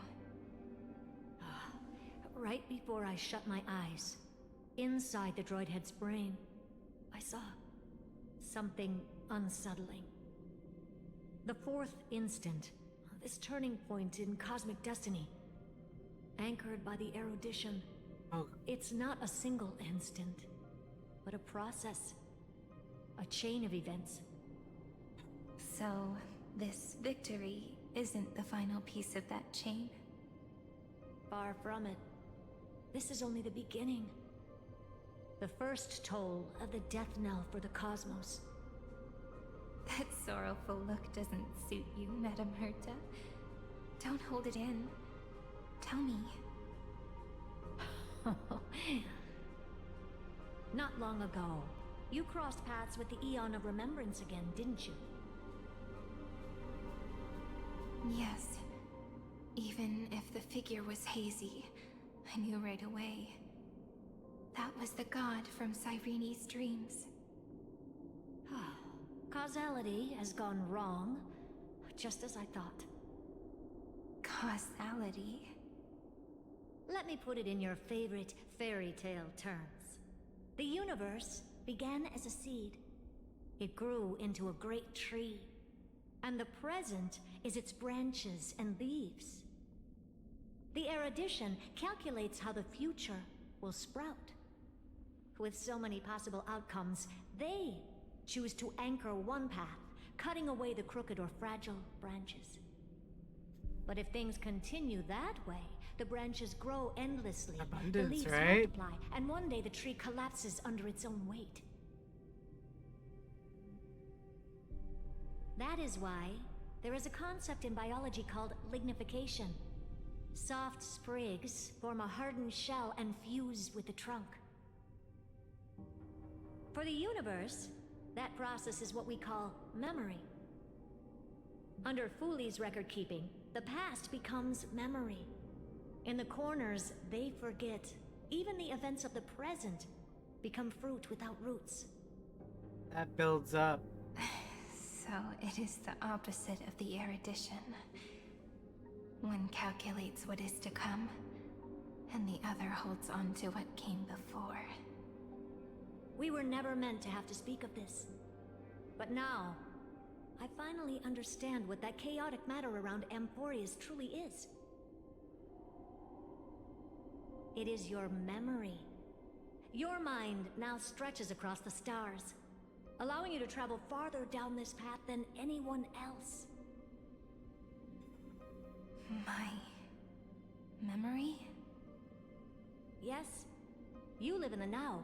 Right before I shut my eyes, inside the droid head's brain, I saw something unsettling. The fourth instant, this turning point in cosmic destiny, anchored by the erudition. Oh. It's not a single instant, but a process, a chain of events. So, this victory isn't the final piece of that chain? Far from it. This is only the beginning. The first toll of the death knell for the cosmos. That sorrowful look doesn't suit you, Madam Herta. Don't hold it in. Tell me. Not long ago, you crossed paths with the Eon of Remembrance again, didn't you? Yes. Even if the figure was hazy, I knew right away. That was the god from Cyrene's dreams. Causality has gone wrong, just as I thought. Causality? Let me put it in your favorite fairy tale terms. The universe began as a seed. It grew into a great tree. And the present is its branches and leaves. The erudition calculates how the future will sprout. With so many possible outcomes, they choose to anchor one path, cutting away the crooked or fragile branches. But if things continue that way, the branches grow endlessly, Abundance, the leaves right? multiply, and one day the tree collapses under its own weight. That is why there is a concept in biology called lignification. Soft sprigs form a hardened shell and fuse with the trunk. For the universe, that process is what we call memory. Under Fooley's record keeping, the past becomes memory. In the corners, they forget. Even the events of the present become fruit without roots. That builds up. So it is the opposite of the erudition. One calculates what is to come, and the other holds on to what came before. We were never meant to have to speak of this. But now, I finally understand what that chaotic matter around Amphoreus truly is. It is your memory. Your mind now stretches across the stars, allowing you to travel farther down this path than anyone else. My memory? Yes, you live in the now,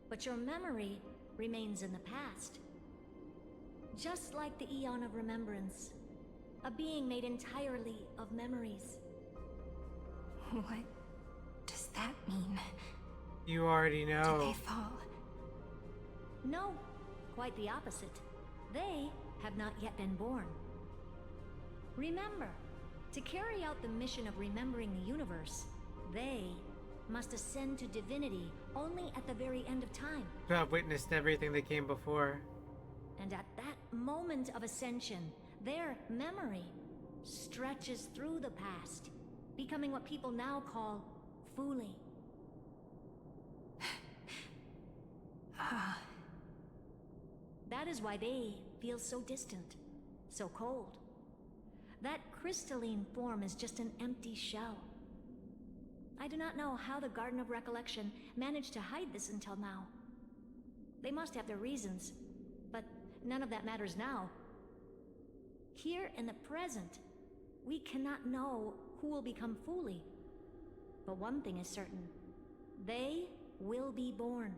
but your memory remains in the past. Just like the Eon of Remembrance, a being made entirely of memories. What does that mean? You already know. Did they fall? No, quite the opposite. They have not yet been born. Remember, to carry out the mission of remembering the universe, they must ascend to divinity only at the very end of time. To have witnessed everything that came before. And at that moment of ascension, their memory stretches through the past, becoming what people now call Fuli. That is why they feel so distant, so cold. That crystalline form is just an empty shell. I do not know how the Garden of Recollection managed to hide this until now. They must have their reasons, but none of that matters now. Here in the present, we cannot know who will become Fuli. But one thing is certain. They will be born.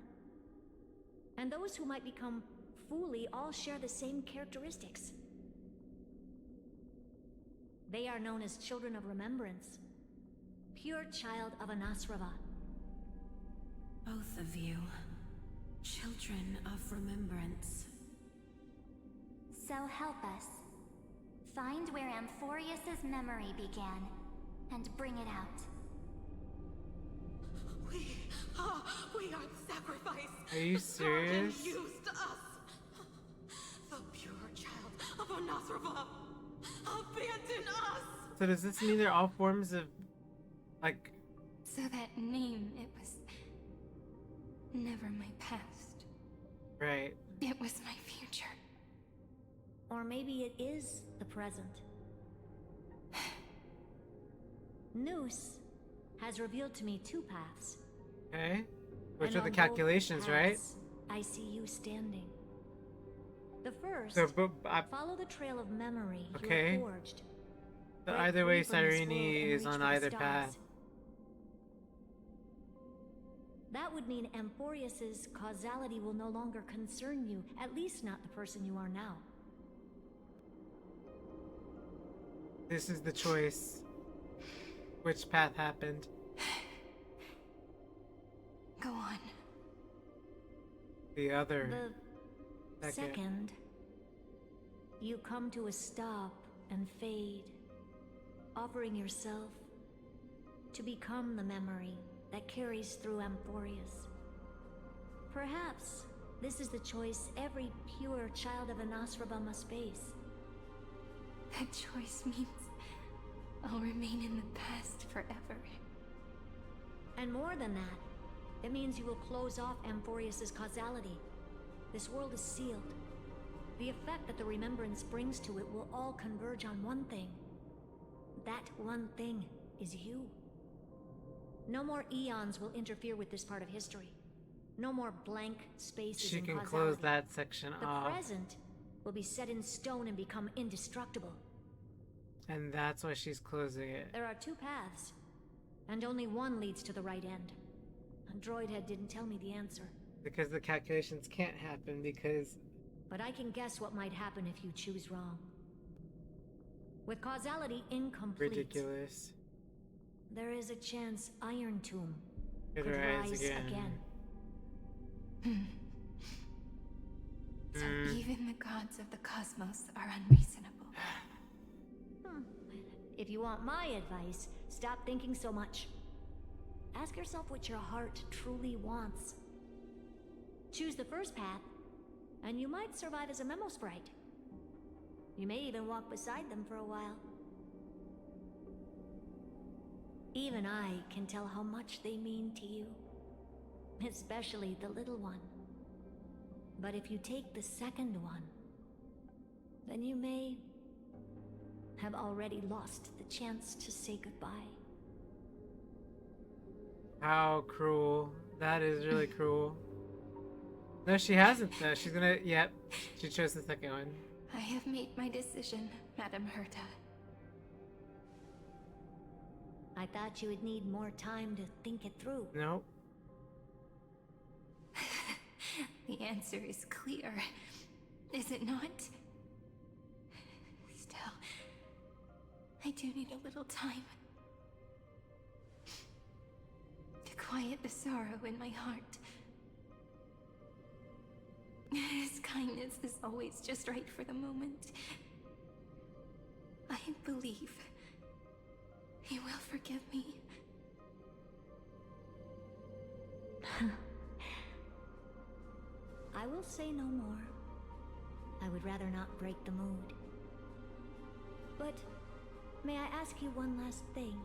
And those who might become Fuli all share the same characteristics. They are known as Children of Remembrance. Pure child of Anasrava. Both of you. Children of Remembrance. So help us. Find where Amphoreus' memory began, and bring it out. We are sacrifice. Are you serious? God used us. The pure child of Anasrava. Abandon us. So does this mean they're all forms of, like... So that name, it was never my past. Right. It was my future. Or maybe it is the present. Noose has revealed to me two paths. Okay. Which And are the on both calculations, right? paths, I see you standing. The first, So, follow the trail of memory you Okay. have forged. So Break either way, free from this world Cyrene and is reach on for the either stars. path. That would mean Amphoreus' causality will no longer concern you, at least not the person you are now. This is the choice. Which path happened? Go on. The other. The second, you come to a stop and fade, offering yourself to become the memory that carries through Amphoreus. Perhaps this is the choice every pure child of Anasrava must face. That choice means I'll remain in the past forever. And more than that, it means you will close off Amphoreus' causality. This world is sealed. The effect that the remembrance brings to it will all converge on one thing. That one thing is you. No more eons will interfere with this part of history. No more blank spaces She in can causality. close that section The off. present will be set in stone and become indestructible. And that's why she's closing it. There are two paths, and only one leads to the right end. A droid head didn't tell me the answer, Because the calculations can't happen because... but I can guess what might happen if you choose wrong. With causality incomplete, Ridiculous. there is a chance Iron Tomb Could could rise rise again. So Hmm. even the gods of the cosmos are unreasonable. If you want my advice, stop thinking so much. Ask yourself what your heart truly wants. Choose the first path, and you might survive as a memo sprite. You may even walk beside them for a while. Even I can tell how much they mean to you. Especially the little one. But if you take the second one, then you may have already lost the chance to say goodbye. How cruel. That is really cruel. No, she hasn't though. She's gonna, yep. She chose the second one. I have made my decision, Madam Herta. I thought you would need more time to think it through. Nope. The answer is clear, is it not? Still, I do need a little time to quiet the sorrow in my heart. His kindness is always just right for the moment. I believe he will forgive me. I will say no more. I would rather not break the mood. But may I ask you one last thing?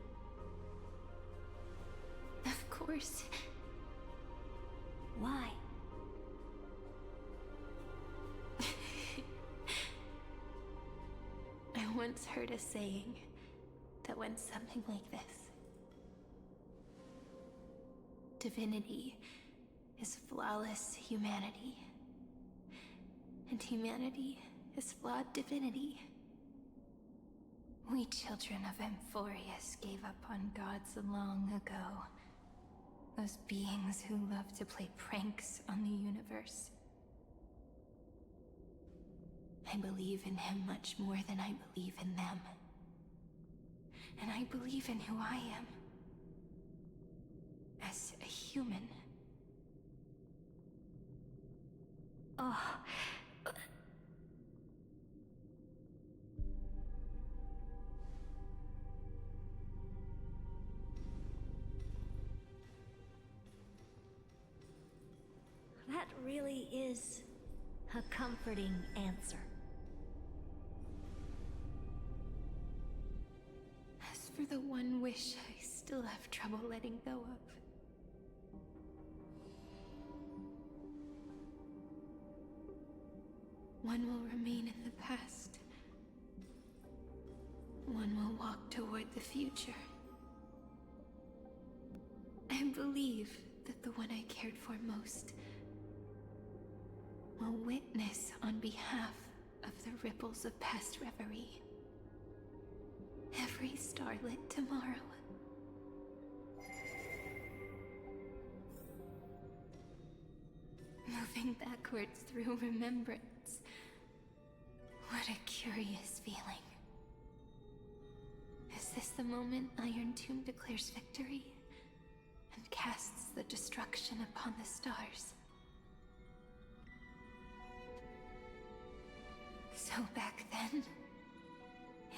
Of course. Why? I once heard a saying that went something like this. Divinity is flawless humanity, and humanity is flawed divinity. We children of Amphoreus gave up on gods long ago. Those beings who love to play pranks on the universe. I believe in him much more than I believe in them. And I believe in who I am. As a human. Oh. That really is a comforting answer. As for the one wish I still have trouble letting go of. One will remain in the past. One will walk toward the future. I believe that the one I cared for most will witness on behalf of the ripples of past reverie. Every starlit tomorrow. Moving backwards through remembrance. What a curious feeling. Is this the moment Iron Tomb declares victory and casts the destruction upon the stars? So back then,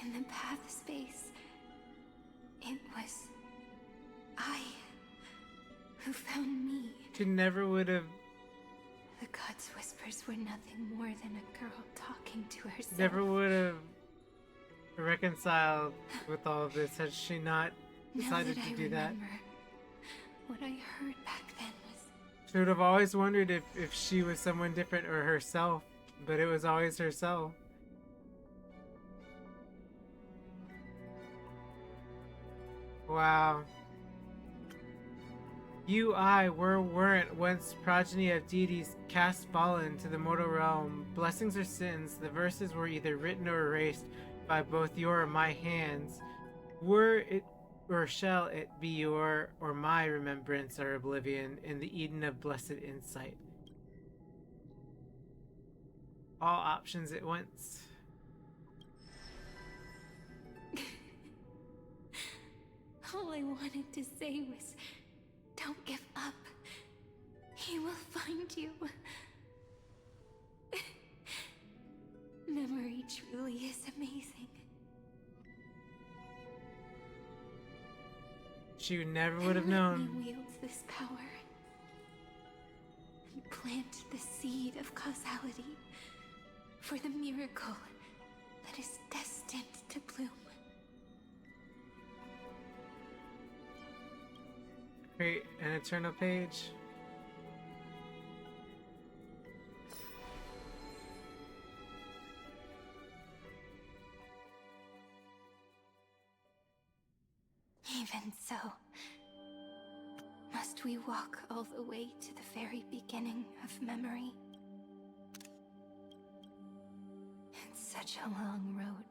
in the path space, it was I who found me. She never would have. The god's whispers were nothing more than a girl talking to herself. Never would have reconciled with all of this had she not decided to do that. What I heard back then was. She would have always wondered if she was someone different or herself, but it was always herself. Wow. You, I, weren't once progeny of deities cast fallen to the mortal realm. Blessings or sins, the verses were either written or erased by both your or my hands. Were it or shall it be your or my remembrance or oblivion in the Eden of blessed insight? All options at once. All I wanted to say was, don't give up. He will find you. Memory truly is amazing. She never would have known. He wields this power and plant the seed of causality for the miracle that is destined to bloom. Create an eternal page. Even so, must we walk all the way to the very beginning of memory? It's such a long road.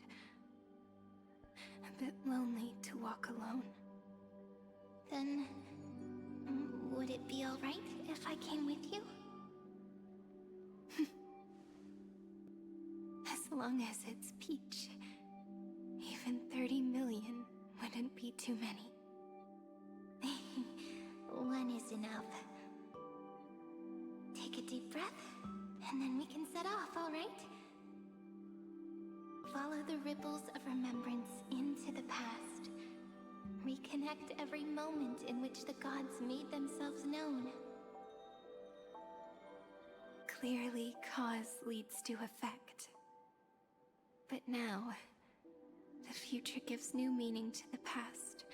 A bit lonely to walk alone. Then, would it be alright if I came with you? As long as it's Peach. Even 30 million wouldn't be too many. One is enough. Take a deep breath, and then we can set off, alright? Follow the ripples of remembrance into the past. Reconnect every moment in which the gods made themselves known. Clearly, cause leads to effect. But now, the future gives new meaning to the past.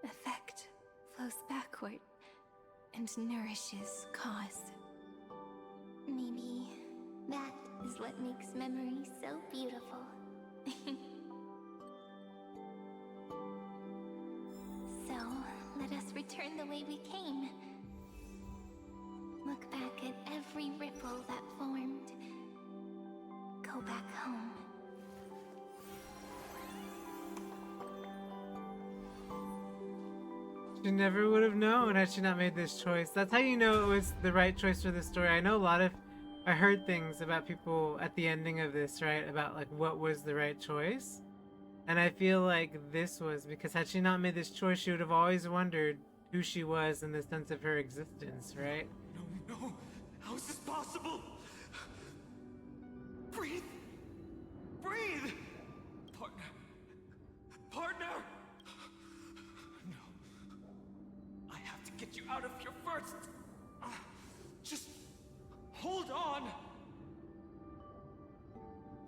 Effect flows backward and nourishes cause. Maybe that is what makes memory so beautiful. So, let us return the way we came. Look back at every ripple that formed. Go back home. She never would have known had she not made this choice. That's how you know it was the right choice for the story. I know I heard things about people at the ending of this, right? About like what was the right choice. And I feel like this was, because had she not made this choice, she would have always wondered who she was and the sense of her existence, right? No, how is this possible? Breathe! Breathe! Partner! No. I have to get you out of here first! Just hold on!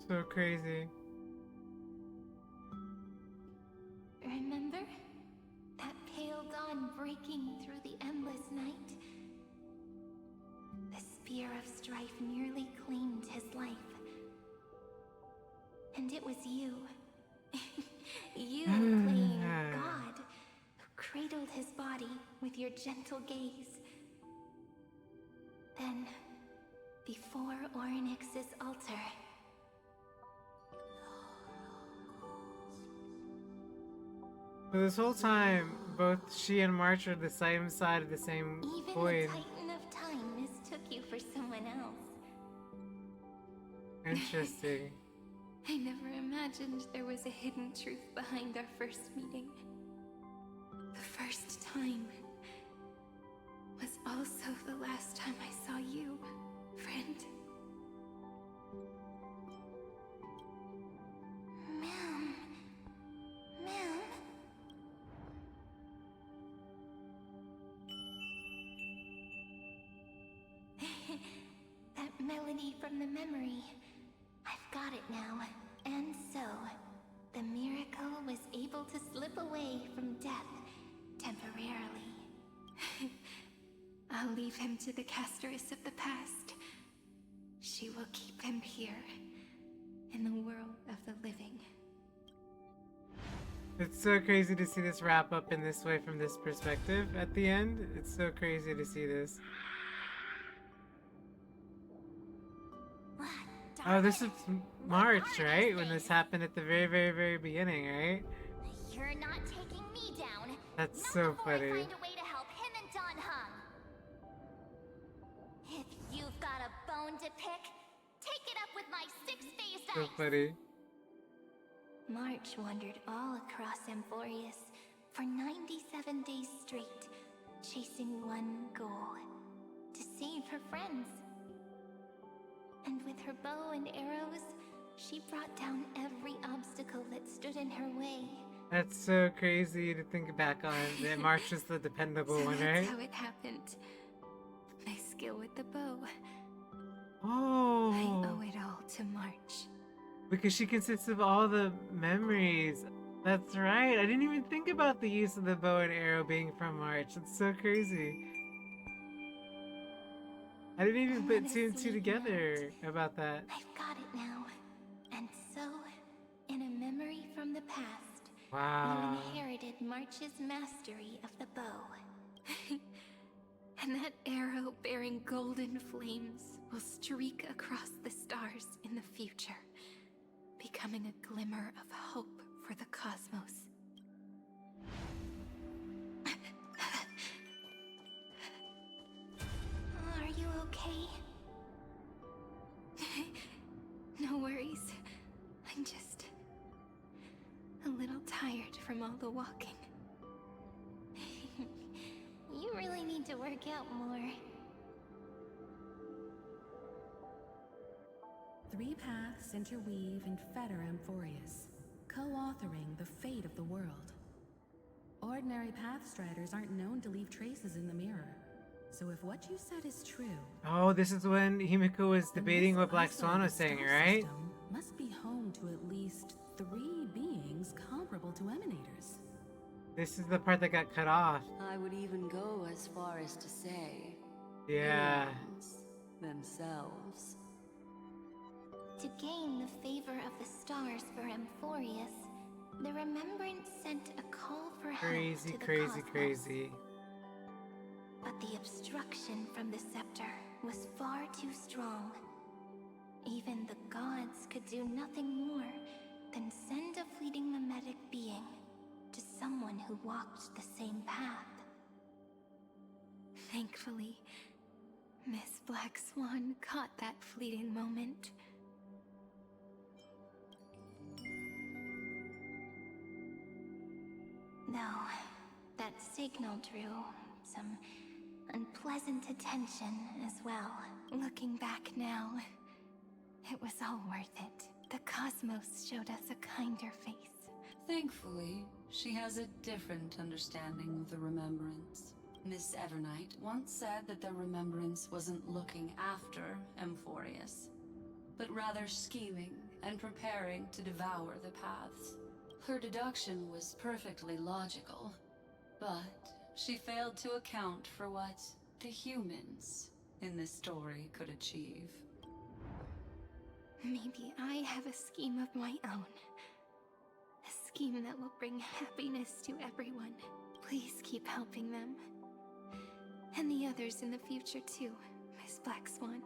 So crazy. Remember? That pale dawn breaking through the endless night? The spear of strife nearly claimed his life. And it was you. You playing God, who cradled his body with your gentle gaze. Then, before Orynyx's altar, So this whole time, both she and March are the same side of the same even coin. the Titan of Time mistook you for someone else. Interesting. I never imagined there was a hidden truth behind our first meeting. The first time was also the last time I saw you, friend. Ma'am. That melody from the memory. I've got it now. And so, the miracle was able to slip away from death temporarily. I'll leave him to the casteress of the past. She will keep him here, in the world of the living. It's so crazy to see this wrap up in this way from this perspective at the end. It's so crazy to see this. Oh, this is March, right? When this happened at the very, very, very beginning, right? You're not taking me down. That's so funny. Find a way to help him and Don Hung. If you've got a bone to pick, take it up with my six-faced So ice. funny. March wandered all across Amphoreus for 97 days straight, chasing one goal: to save her friends. And with her bow and arrows, she brought down every obstacle that stood in her way. That's so crazy to think back on. That March was the dependable So one, that's right? how it happened. My skill with the bow. Oh. I owe it all to March. Because she consists of all the memories. That's right. I didn't even think about the use of the bow and arrow being from March. It's so crazy. I didn't even put two and two together about that. I've got it now. And so, in a memory from the past, Wow. You inherited March's mastery of the bow. And that arrow bearing golden flames will streak across the stars in the future, becoming a glimmer of hope for the cosmos. Are you okay? No worries. I'm just a little tired from all the walking. You really need to work out more. 3 paths interweave and fetter Amphoreus, co-authoring the fate of the world. Ordinary pathstriders aren't known to leave traces in the mirror, so if what you said is true... Oh, this is when Himiko was debating what Black Swan was saying, right? Must be home to at least 3 beings comparable to emanators. This is the part that got cut off. I would even go as far as to say... Yeah. aliens themselves. To gain the favor of the stars for Amphoreus, the Remembrance sent a call for help Crazy, to the crazy, cosmos. crazy. But the obstruction from the scepter was far too strong. Even the gods could do nothing more than send a fleeting mimetic being to someone who walked the same path. Thankfully, Miss Black Swan caught that fleeting moment. Though, that signal drew some unpleasant attention as well. Looking back now, it was all worth it. The cosmos showed us a kinder face. Thankfully, she has a different understanding of the Remembrance. Miss Evernight once said that the Remembrance wasn't looking after Amphoreus, but rather scheming and preparing to devour the paths. Her deduction was perfectly logical, but she failed to account for what the humans in this story could achieve. Maybe I have a scheme of my own. A scheme that will bring happiness to everyone. Please keep helping them. And the others in the future too, Miss Black Swan.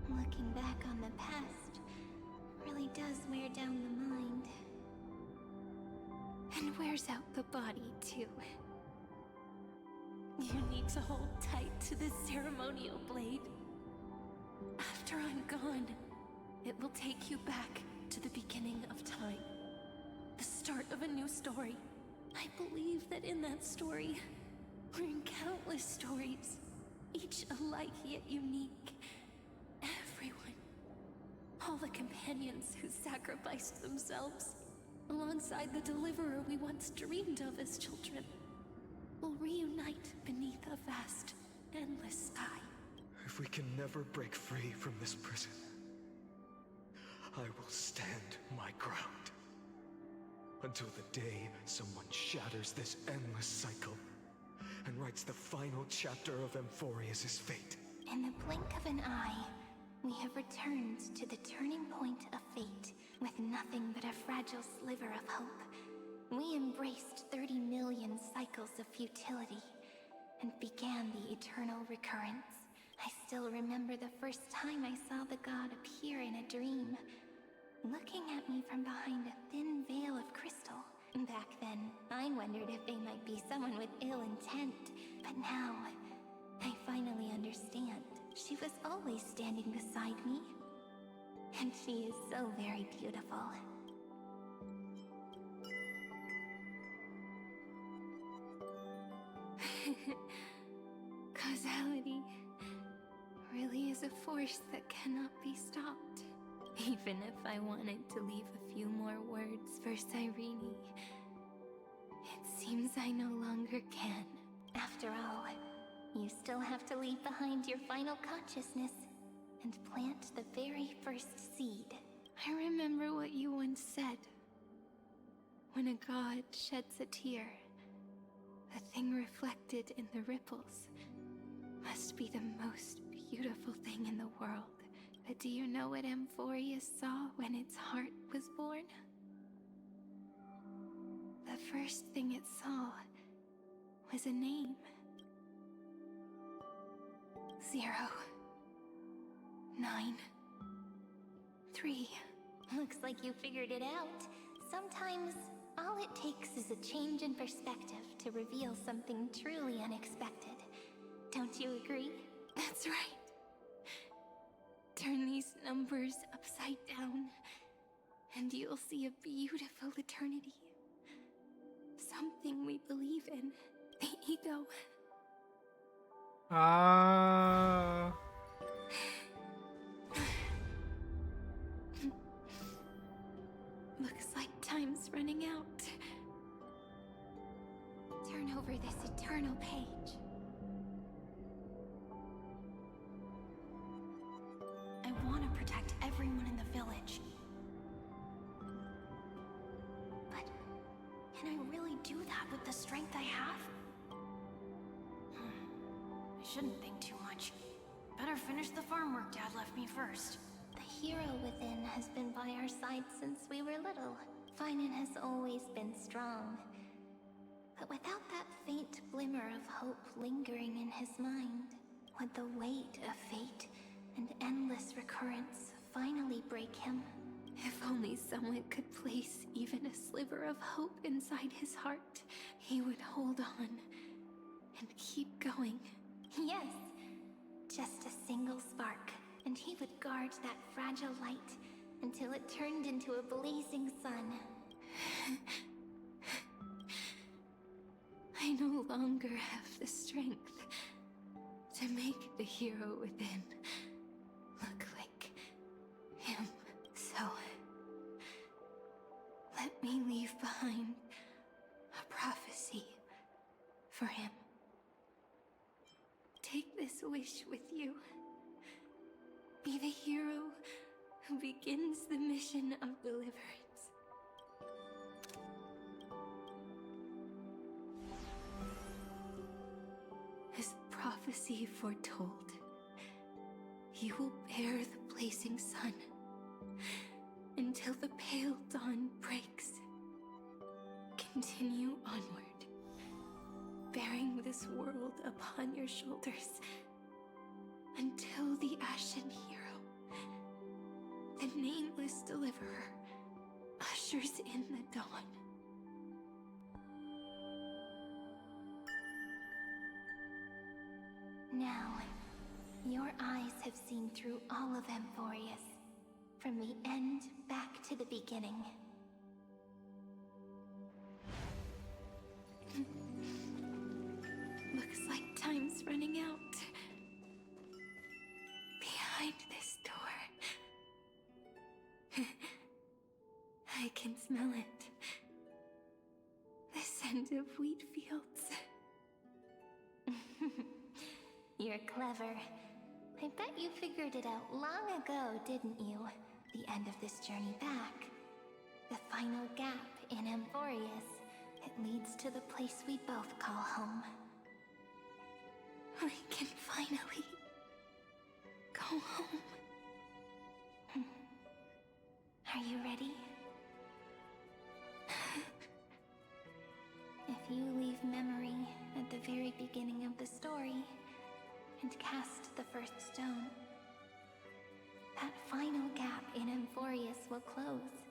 Looking back on the past really does wear down the mind. And wears out the body too. You need to hold tight to this ceremonial blade. After I'm gone, it will take you back to the beginning of time. The start of a new story. I believe that in that story, we're in countless stories, each alike yet unique. Everyone, all the companions who sacrificed themselves, alongside the deliverer we once dreamed of as children, will reunite beneath a vast, endless sky. If we can never break free from this prison, I will stand my ground. Until the day someone shatters this endless cycle and writes the final chapter of Amphoreus' fate. In the blink of an eye, we have returned to the turning point of fate, with nothing but a fragile sliver of hope. We embraced 30 million cycles of futility, and began the eternal recurrence. I still remember the first time I saw the god appear in a dream, looking at me from behind a thin veil of crystal. Back then, I wondered if they might be someone with ill intent, but now, I finally understand. She was always standing beside me, and she is so very beautiful. Causality really is a force that cannot be stopped. Even if I wanted to leave a few more words for Cyrene, it seems I no longer can. After all, you still have to leave behind your final consciousness and plant the very first seed. I remember what you once said. When a god sheds a tear, the thing reflected in the ripples must be the most beautiful thing in the world But do you know what Amphoreus saw when its heart was born? The first thing it saw was a name. 0, 9, 3. Looks like you figured it out. Sometimes, all it takes is a change in perspective to reveal something truly unexpected. Don't you agree? That's right. Turn these numbers upside down, and you'll see a beautiful eternity. Something we believe in. The ego. Ah. Looks like time's running out. Turn over this eternal page. I want to protect everyone in the village. But can I really do that with the strength I have? I shouldn't think too much. Better finish the farm work Dad left me first. The hero within has been by our side since we were little. Finan has always been strong. But without that faint glimmer of hope lingering in his mind, would the weight of fate and endless recurrence finally break him? If only someone could place even a sliver of hope inside his heart, he would hold on and keep going. Yes, just a single spark, and he would guard that fragile light until it turned into a blazing sun. I no longer have the strength to make the hero within look like him, so let me leave behind a prophecy for him. Take this wish with you. Be the hero who begins the mission of deliverance. As prophecy foretold, he will bear the blazing sun until the pale dawn breaks. Continue onward, bearing this world upon your shoulders until the Ashen Hero, the nameless deliverer, ushers in the dawn. Now, your eyes have seen through all of Amphoreus, from the end back to the beginning. Looks like time's running out. Behind this door. I can smell it. The scent of wheat fields. You're clever. I bet you figured it out long ago, didn't you? The end of this journey back. The final gap in Amphoreus. It leads to the place we both call home. I can finally go home. Are you ready? If you leave memory at the very beginning of the story and cast the first stone, that final gap in Amphoreus will close.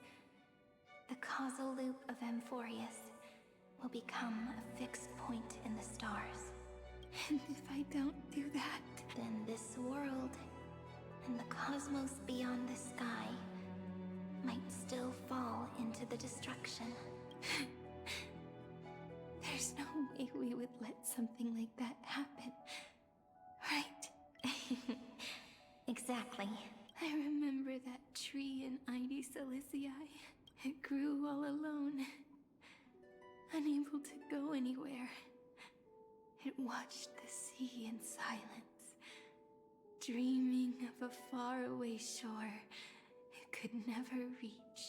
The causal loop of Amphoreus will become a fixed point in the stars. And if I don't do that, then this world and the cosmos beyond the sky might still fall into the destruction. There's no way we would let something like that happen, right? Exactly. I remember that tree in Ide Silicii. It grew all alone, unable to go anywhere. It watched the sea in silence, dreaming of a faraway shore it could never reach.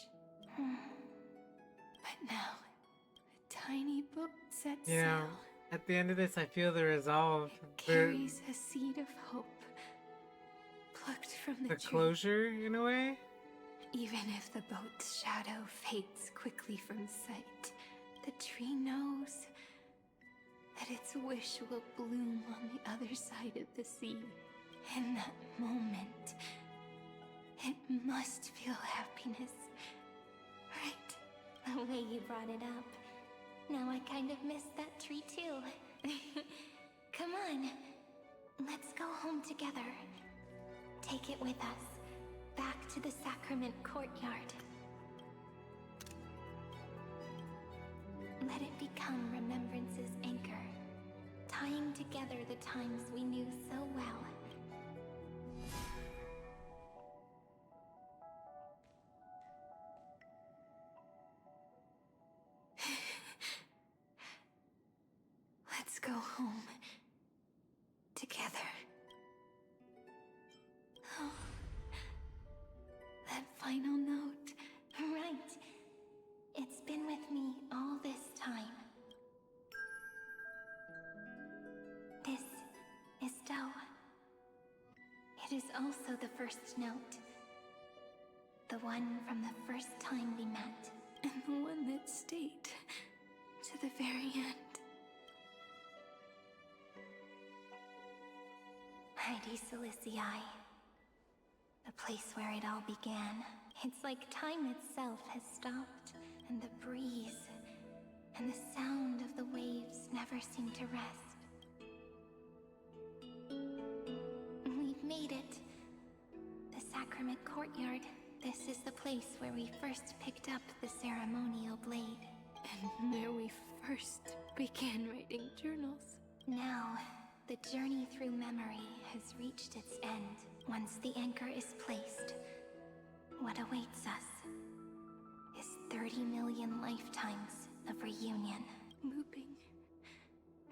But now, a tiny boat sets sail. At the end of this, I feel the resolve. It carries a seed of hope, plucked from the tree. closure in a way. Even if the boat's shadow fades quickly from sight, the tree knows that its wish will bloom on the other side of the sea. In that moment, it must feel happiness, right? The way you brought it up. Now I kind of miss that tree too. Come on. Let's go home together. Take it with us. Back to the sacrament courtyard. Let it become Remembrance's anchor, tying together the times we knew so well. Let's go home together. Oh, that final note. Right. It's been with me all this time. This is Doe. It is also the first note. The one from the first time we met. And the one that stayed to the very end. Heidi Silicii. The place where it all began. It's like time itself has stopped, and the breeze, and the sound of the waves never seem to rest. We've made it. The sacrament courtyard. This is the place where we first picked up the ceremonial blade. And where we first began writing journals. Now, the journey through memory has reached its end. Once the anchor is placed, what awaits us is 30 million lifetimes of reunion. Looping.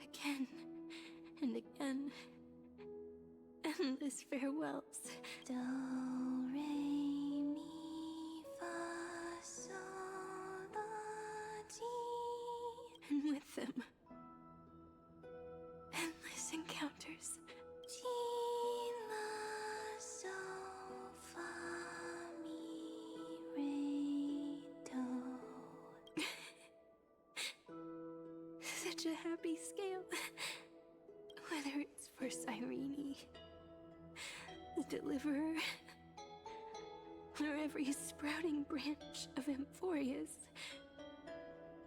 Again and again. Endless farewells. Do, re, mi, fa, sol, la, ti. And with them, endless encounters. Ti, la, sol, fa, mi, re, do. Such a happy scale. Whether it's for Cyrene, the Deliverer, or every sprouting branch of Amphoreus,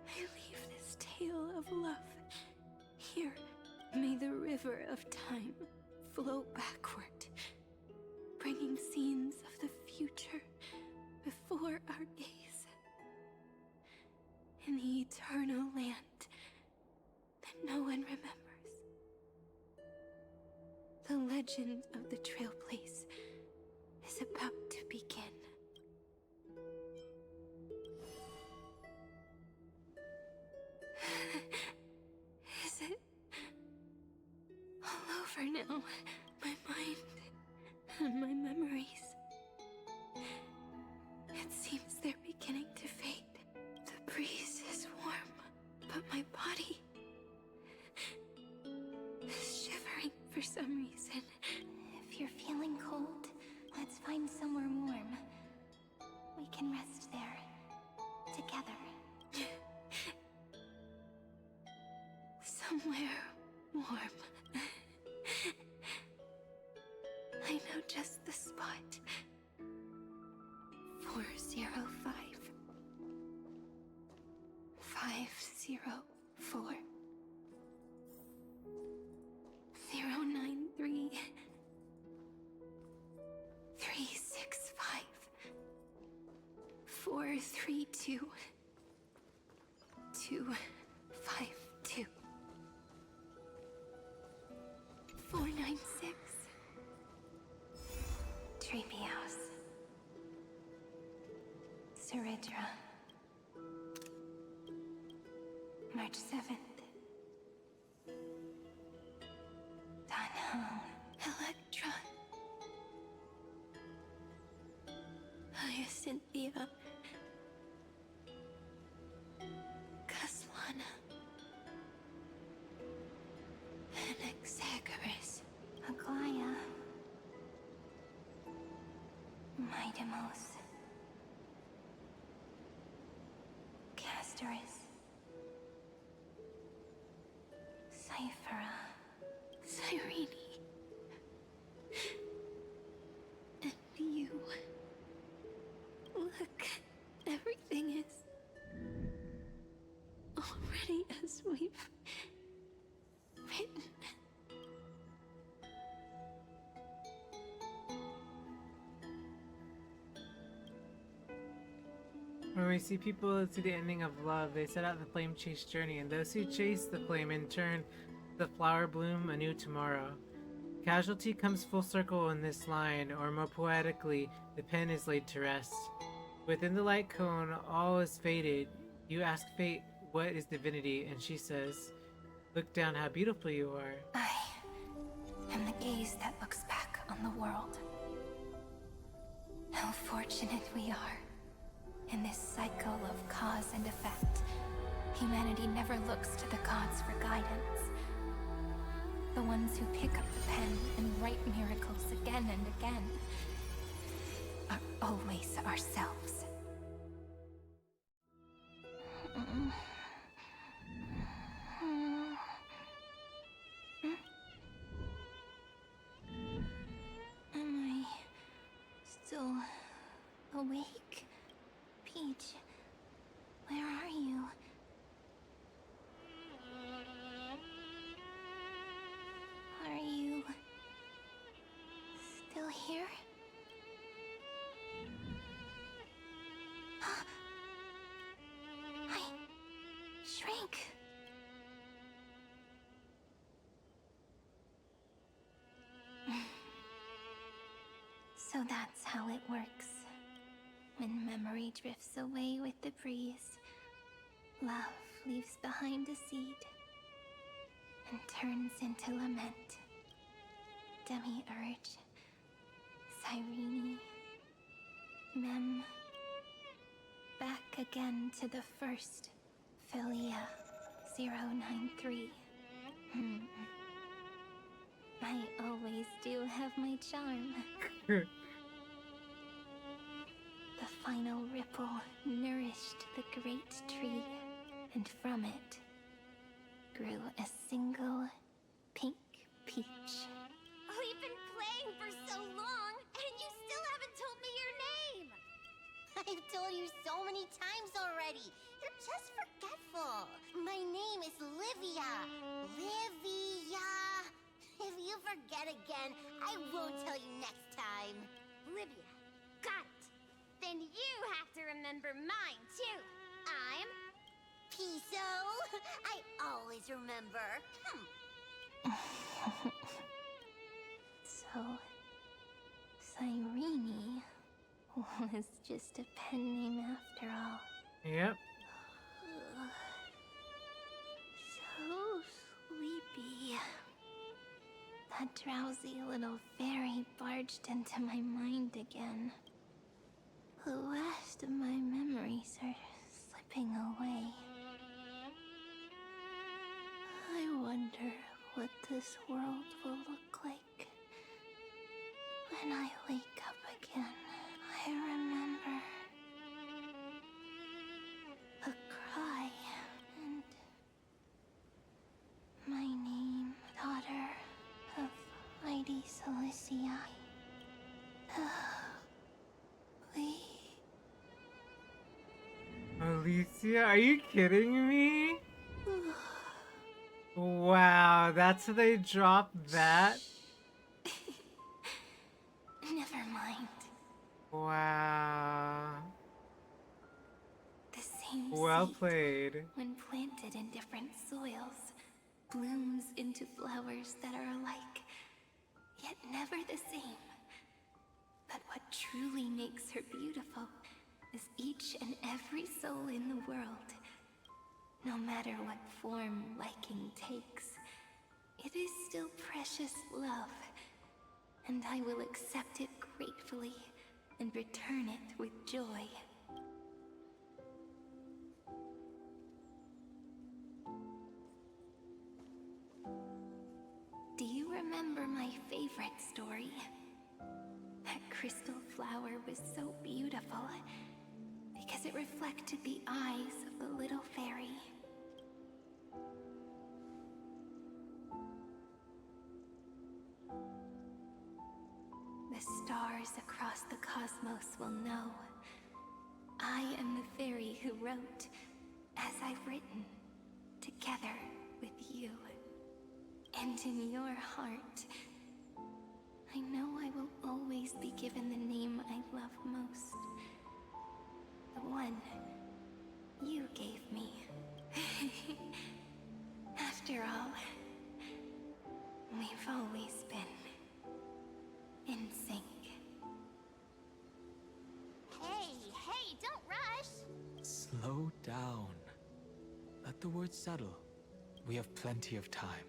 I leave this tale of love. Here, may the river of time flow backward, bringing scenes of the future before our gaze. In the eternal land that no one remembers. The legend of the Trail Place is about to begin. Is it all over now? My mind and my memories. It seems they're beginning to fade. The breeze is warm, but my body is shivering for some reason. If you're feeling cold, let's find somewhere warm. We can rest there. Together. Somewhere warm. I know just the spot. 405. 504. 093. 365. 432. 252. 496. Treehouse. Seridra. March 7th. Dunham. Electra. Hyacinthia. Caslana. Anaxagoras. Aglaya. Arkemos. Castoris. Cyphera. Cyrene. And you. Look, everything is already as we've written. When we see people see the ending of love, they set out the flame chase journey, and those who chase the flame in turn, the flower bloom a new tomorrow. Casualty comes full circle in this line, or more poetically, the pen is laid to rest. Within the light cone, all is faded. You ask fate, what is divinity? And she says, look down how beautiful you are. I am the gaze that looks back on the world. How fortunate we are. In this cycle of cause and effect, humanity never looks to the gods for guidance. The ones who pick up the pen and write miracles again and again are always ourselves. Am I still awake? Peach, where are you? Are you still here? I shrank. So that's how it works. When memory drifts away with the breeze, love leaves behind a seed and turns into lament. Demiurge, Cyrene, Mem, back again to the first, Philia 093. I always do have my charm. The final ripple nourished the great tree, and from it grew a single pink peach. We've been playing for so long, and you still haven't told me your name! I've told you so many times already. You're just forgetful. My name is Livia. Livia. If you forget again, I won't tell you next time. Livia. Got it. Then you have to remember mine, too. I'm Piso. I always remember. So, Cyrene was just a pen name after all. Yep. So sleepy. That drowsy little fairy barged into my mind again. The last of my memories are slipping away. I wonder what this world will look like when I wake up again. I remember a cry and my name, daughter of Mighty Cilicia. Alicia, are you kidding me? Wow, that's how they dropped that? Never mind. Wow. The same Well seed, played. when planted in different soils, blooms into flowers that are alike, yet never the same. But what truly makes her beautiful is each and every soul in the world. No matter what form liking takes, it is still precious love, and I will accept it gratefully and return it with joy. Do you remember my favorite story? That crystal flower was so beautiful because it reflected the eyes of the little fairy. The stars across the cosmos will know I am the fairy who wrote, as I've written, together with you. And in your heart, I know I will always be given the name I love most. The one you gave me. After all, we've always been in sync. Hey, don't rush! Slow down. Let the words settle. We have plenty of time.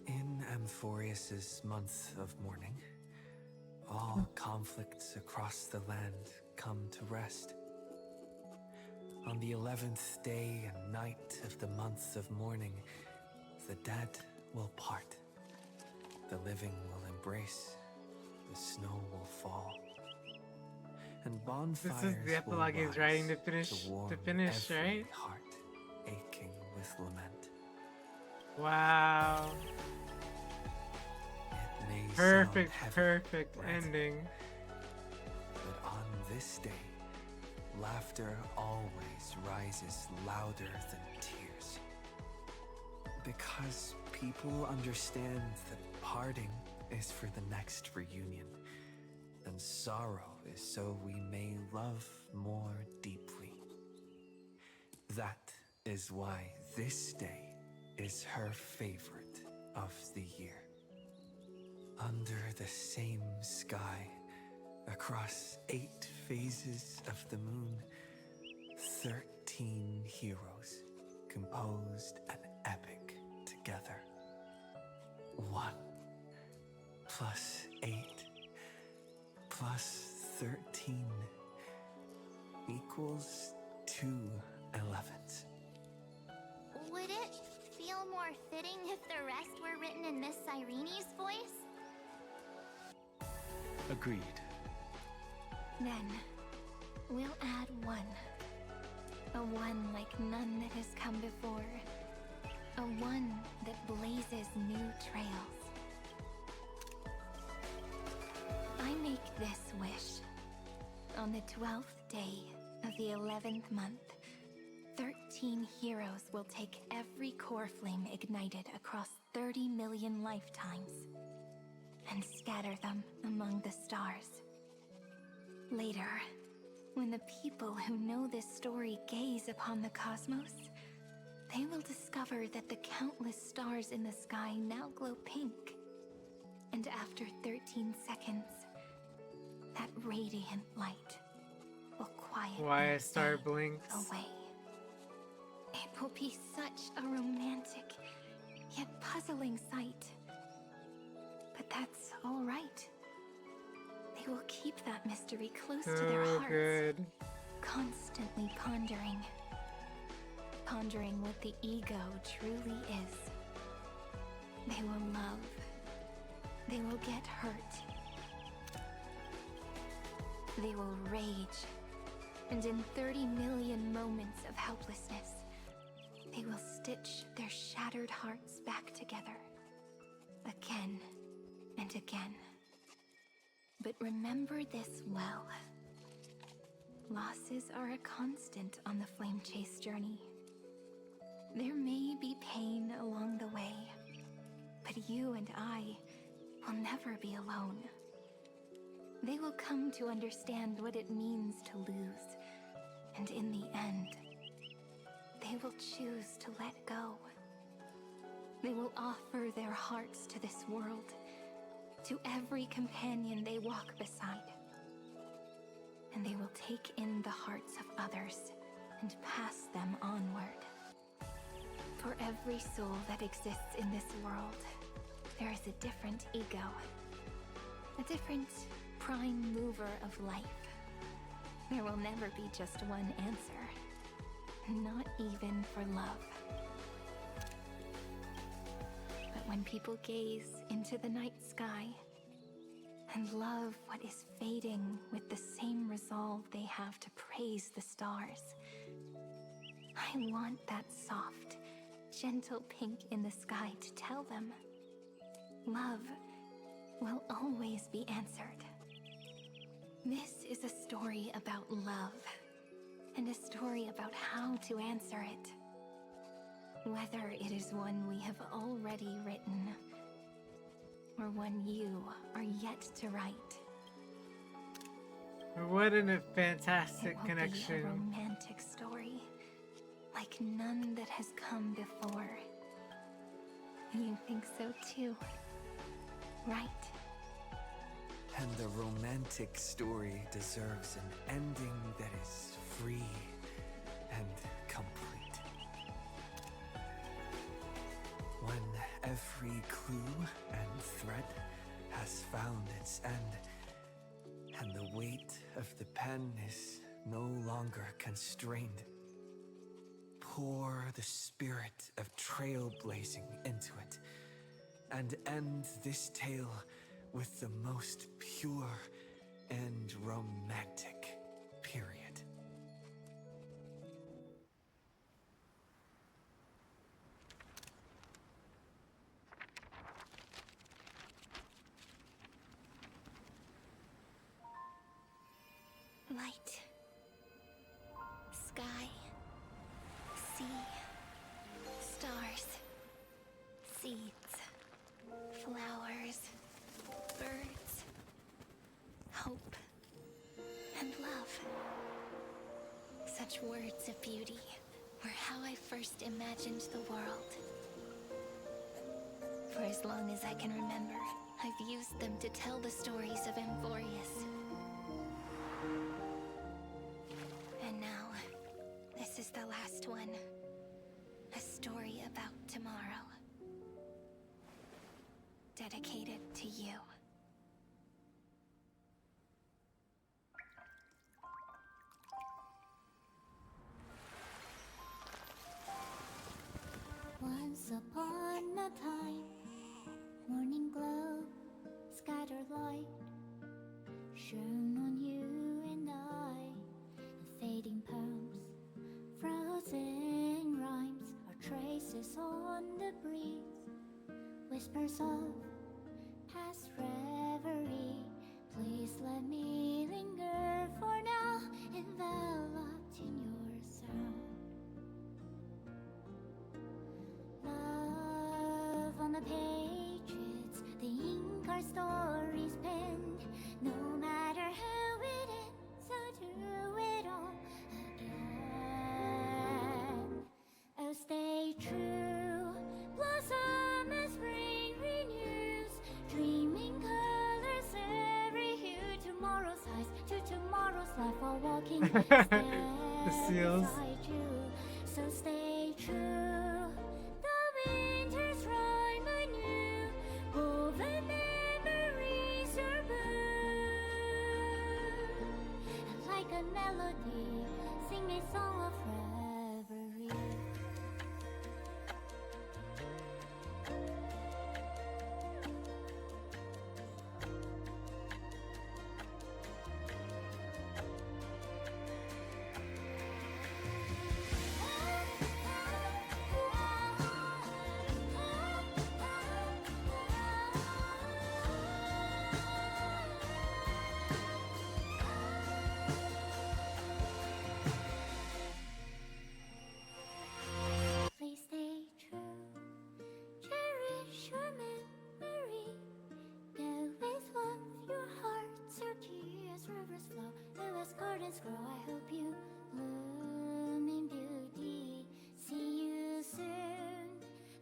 In Amphoreus's month of mourning, all conflicts across the land come to rest. On the 11th day and night of the month of mourning, the dead will part. The living will embrace. The snow will fall. And bonfires This is the epilogue will he's writing to rise warm finish, every right? heart aching with lament. Wow. It may Perfect, sound heavy, perfect right? ending. But on this day, laughter always rises louder than tears. Because people understand that parting is for the next reunion, and sorrow is so we may love more deeply. That is why this day is her favorite of the year. Under the same sky, across 8 phases of the moon, 13 heroes composed an epic together. 1 plus 8 plus 13 equals 2 11s. Would it feel more fitting if the rest were written in Miss Irene's voice? Agreed. Then, we'll add 1. A 1 like none that has come before. A 1 that blazes new trails. I make this wish. On the 12th day of the 11th month, 13 heroes will take every core flame ignited across 30 million lifetimes and scatter them among the stars. Later, when the people who know this story gaze upon the cosmos, they will discover that the countless stars in the sky now glow pink. And after 13 seconds, that radiant light will quietly Why a star fade blinks. away. It will be such a romantic, yet puzzling sight. But that's all right. They will keep that mystery close to their So hearts, good. constantly pondering. Pondering what the ego truly is. They will love. They will get hurt. They will rage. And in 30 million moments of helplessness, they will stitch their shattered hearts back together. Again and again. But remember this well. Losses are a constant on the flame chase journey. There may be pain along the way, but you and I will never be alone. They will come to understand what it means to lose, and in the end, they will choose to let go. They will offer their hearts to this world, to every companion they walk beside. And they will take in the hearts of others and pass them onward. For every soul that exists in this world, there is a different ego, a different prime mover of life. There will never be just one answer, not even for love. But when people gaze into the night sky, and love what is fading with the same resolve they have to praise the stars. I want that soft, gentle pink in the sky to tell them love will always be answered. This is a story about love, and a story about how to answer it. Whether it is one we have already written, or one you are yet to write. What a fantastic It will connection. be a romantic story, like none that has come before. You think so too, right? And the romantic story deserves an ending that is free and complete. When every clue and thread has found its end, and the weight of the pen is no longer constrained, pour the spirit of trailblazing into it, and end this tale with the most pure and romantic period. Light. Sky. Sea. Stars. Seeds. Flowers. Birds. Hope. And love. Such words of beauty were how I first imagined the world. For as long as I can remember, I've used them to tell the stories of Amphoreus. And now, this is the last one. A story about tomorrow. Dedicated to you. Once upon a time, morning glow, scattered light, shone on you and I. The fading poems, frozen rhymes, are traces on the breeze, whispers of past reverie. Please let me linger for now, enveloped in your sound. Love on the pages, the ink our stories penned. No matter how it ends, I'll do it all again. Oh, stay true, blossom as spring renews, dreaming colors every hue. Tomorrow's eyes to tomorrow's life while walking The seals. beside you. So stay true. The winter's rhyme anew, woven memories are blue. And like a melody, sing a song of reverie. Please stay true, cherish your memory. Go with love, your heart's your key as rivers flow, as gardens grow. I hope you bloom in beauty. See you soon,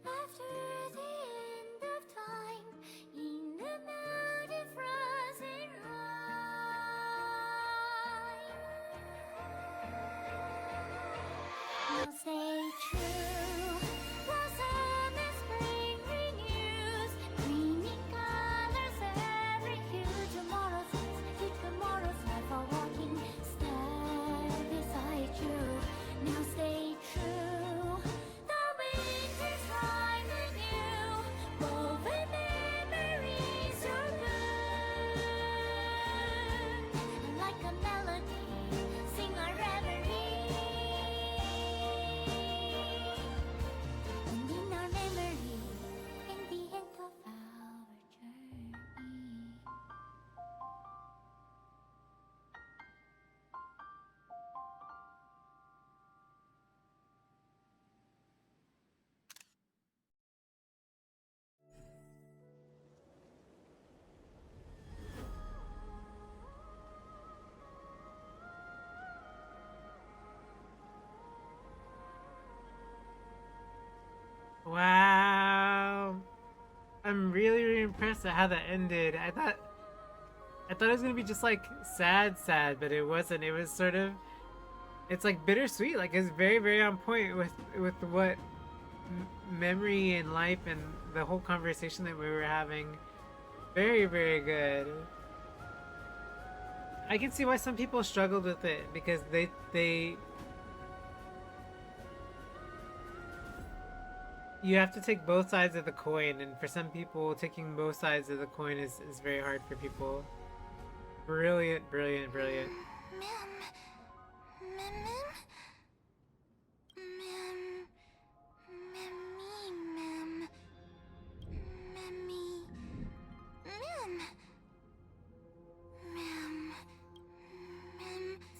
after the end of time, in the mountain frozen rime. Now stay true, blossom as spring renews, dreaming colors every hue. Tomorrow's life, to tomorrow's life, are walking step I'm really, really impressed at how that ended. I thought it was gonna be just like sad, but it wasn't. It was sort of, it's like bittersweet. Like it's very, very on point with what memory and life and the whole conversation that we were having. Very, very good. I can see why some people struggled with it because they you have to take both sides of the coin, and for some people taking both sides of the coin is very hard for people. Brilliant, brilliant, brilliant.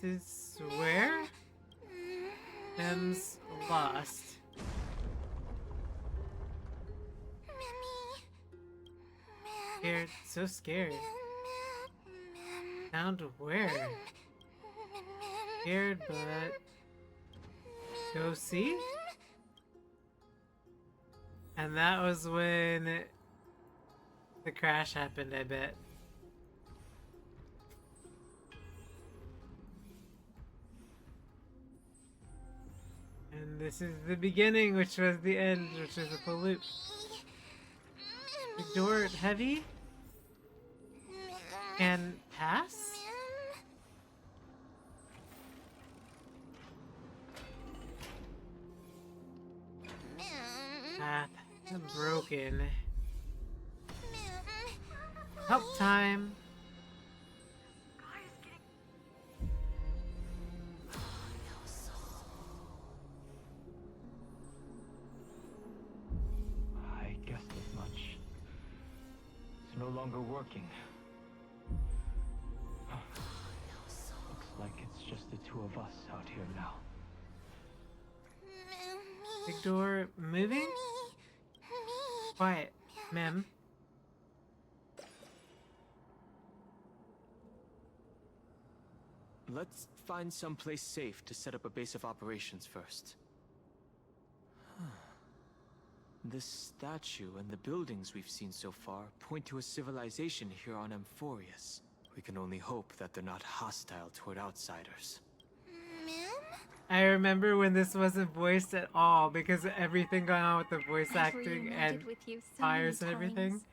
This is where Mem's lost. Scared, so scared. Down to where? Scared, but go see? And that was when the crash happened, I bet. And this is the beginning, which was the end, which was a pollute. The door heavy? Can pass? Path broken. Help time. I guessed as much. It's no longer working. Looks like it's just the two of us out here now. Big door moving? Quiet, Mem. Let's find someplace safe to set up a base of operations first. This statue and the buildings we've seen so far point to a civilization here on Amphoreus. We can only hope that they're not hostile toward outsiders. I remember when this wasn't voiced at all because of everything going on with the voice acting and with you so fires and many everything. times,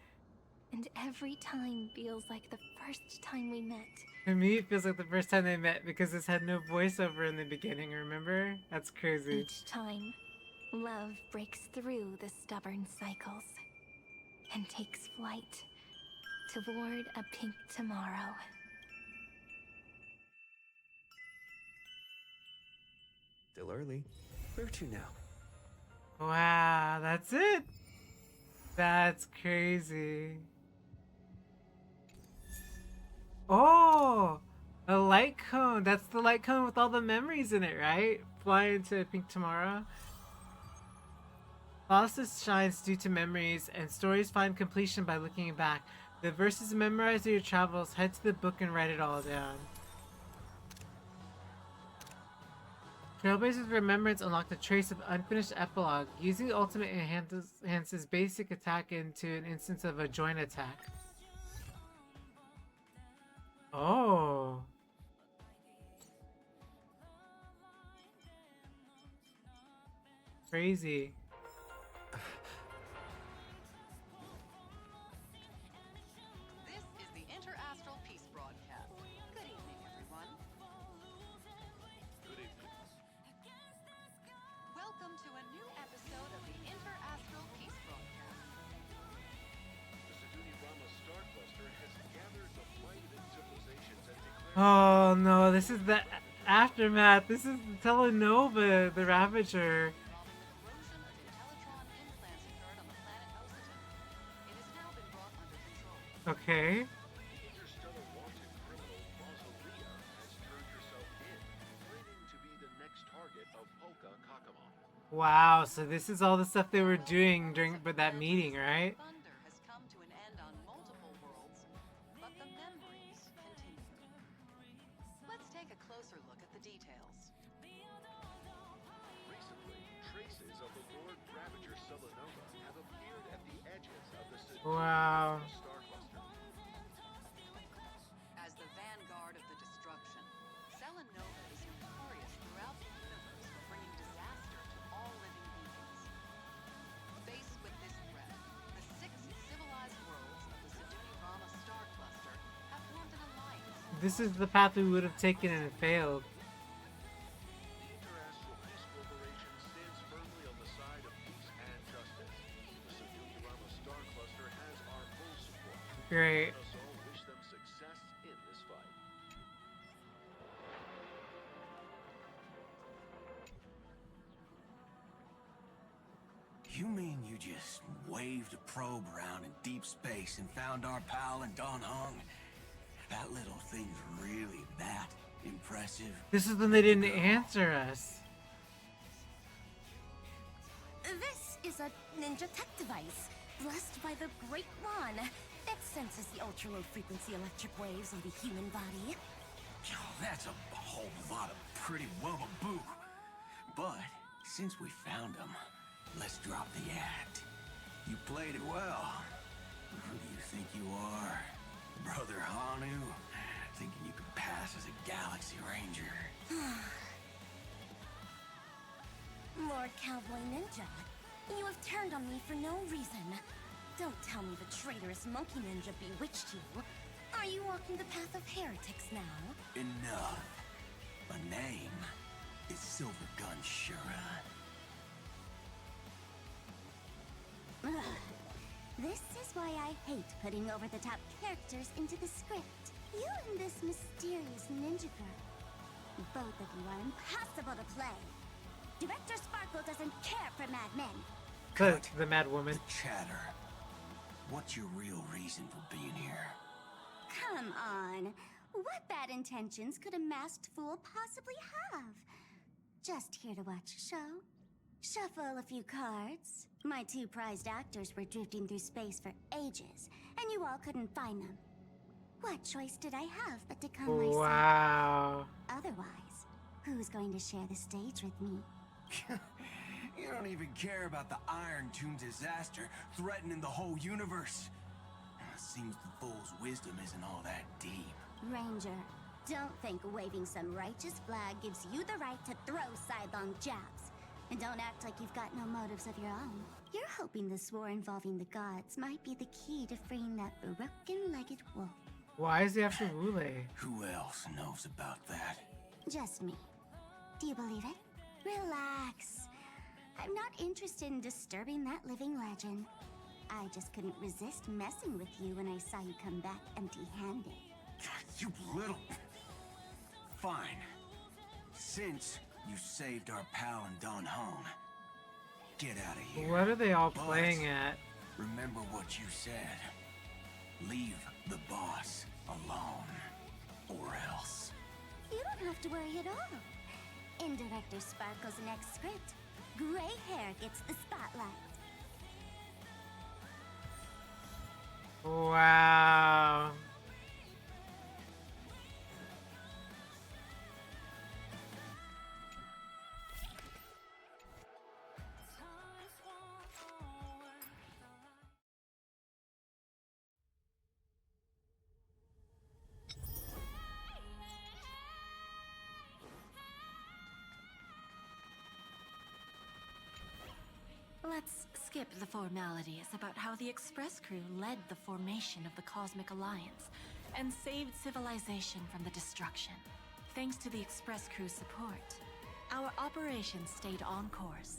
and every time feels like the first time we met. For me, it feels like the first time they met because this had no voiceover in the beginning, remember? That's crazy. Each time, love breaks through the stubborn cycles and takes flight toward a pink tomorrow. Still early. Where to now? Wow, that's it. That's crazy. Oh, a light cone. That's the light cone with all the memories in it, right? Fly into Pink Tomorrow. Losses shines due to memories, and stories find completion by looking back. The verses memorized in your travels, head to the book and write it all down. Trailblazer's Remembrance unlocked a trace of unfinished epilogue. Using the ultimate enhances basic attack into an instance of a joint attack. Oh. Crazy. This is the Inter-Astral Peace broadcast. Good evening, everyone. Good evening. Welcome to a new episode of the Inter-Astral Peace broadcast. The Siduni-Rama Star Cluster has gathered the might of civilizations and declared... Oh no, this is the aftermath. This is the Telenova, the Ravager. Okay. Interstellar wanted criminal Mausolea has turned herself in, claiming to be the next target of Polka Kakama. Wow, so this is all the stuff they were doing during that meeting, right? Thunder has come to an end on multiple worlds, but the memories continue. Let's take a closer look at the details. Recently, traces of the Lord Ravager Selenova have appeared at the edges of the Wow. As the vanguard of the destruction, Selenova is notorious throughout the universe for bringing disaster to all living beings. Faced with this threat, the 6 civilized worlds of the Siduni-Rama star cluster have formed an alliance. This is the path we would have taken and it failed. International Peace Corporation stands firmly on the side of peace and justice. The Siduni-Rama star cluster has our full support. Great. Let us all wish them success in this fight. You mean you just waved a probe around in deep space and found our pal and Don Hung? That little thing's really that impressive? This is when they didn't answer us. This is a ninja tech device, blessed by the Great One. It senses the ultra-low frequency electric waves of the human body. Oh, that's a whole lot of pretty wubba-boo. But since we found him, let's drop the act. You played it well. Who do you think you are? Brother Hanu? Thinking you could pass as a Galaxy Ranger? Lord Cowboy Ninja, you have turned on me for no reason. Don't tell me the traitorous monkey ninja bewitched you. Are you walking the path of heretics now? Enough. My name is Silvergun Shura. Ugh. This is why I hate putting over-the-top characters into the script. You and this mysterious ninja girl. Both of you are impossible to play. Director Sparkle doesn't care for mad men. The mad woman. Chatter. What's your real reason for being here? Come on. What bad intentions could a masked fool possibly have? Just here to watch a show. Shuffle a few cards. My 2 prized actors were drifting through space for ages, and you all couldn't find them. What choice did I have but to come myself? Wow. Otherwise, who's going to share the stage with me? You don't even care about the Iron Tomb disaster threatening the whole universe. It seems the fool's wisdom isn't all that deep. Ranger, don't think waving some righteous flag gives you the right to throw sidelong jabs. And don't act like you've got no motives of your own. You're hoping this war involving the gods might be the key to freeing that broken-legged wolf. Why is he after Wule? Who else knows about that? Just me. Do you believe it? Relax. I'm not interested in disturbing that living legend. I just couldn't resist messing with you when I saw you come back empty-handed. You little... Fine. Since you saved our pal and Don Hong, get out of here. What are they all playing at? Remember what you said. Leave the boss alone, or else. You don't have to worry at all. In Director Sparkle's next script, gray hair gets the spotlight. Wow. Let's skip the formalities about how the Express crew led the formation of the Cosmic Alliance and saved civilization from the destruction. Thanks to the Express crew's support, our operations stayed on course,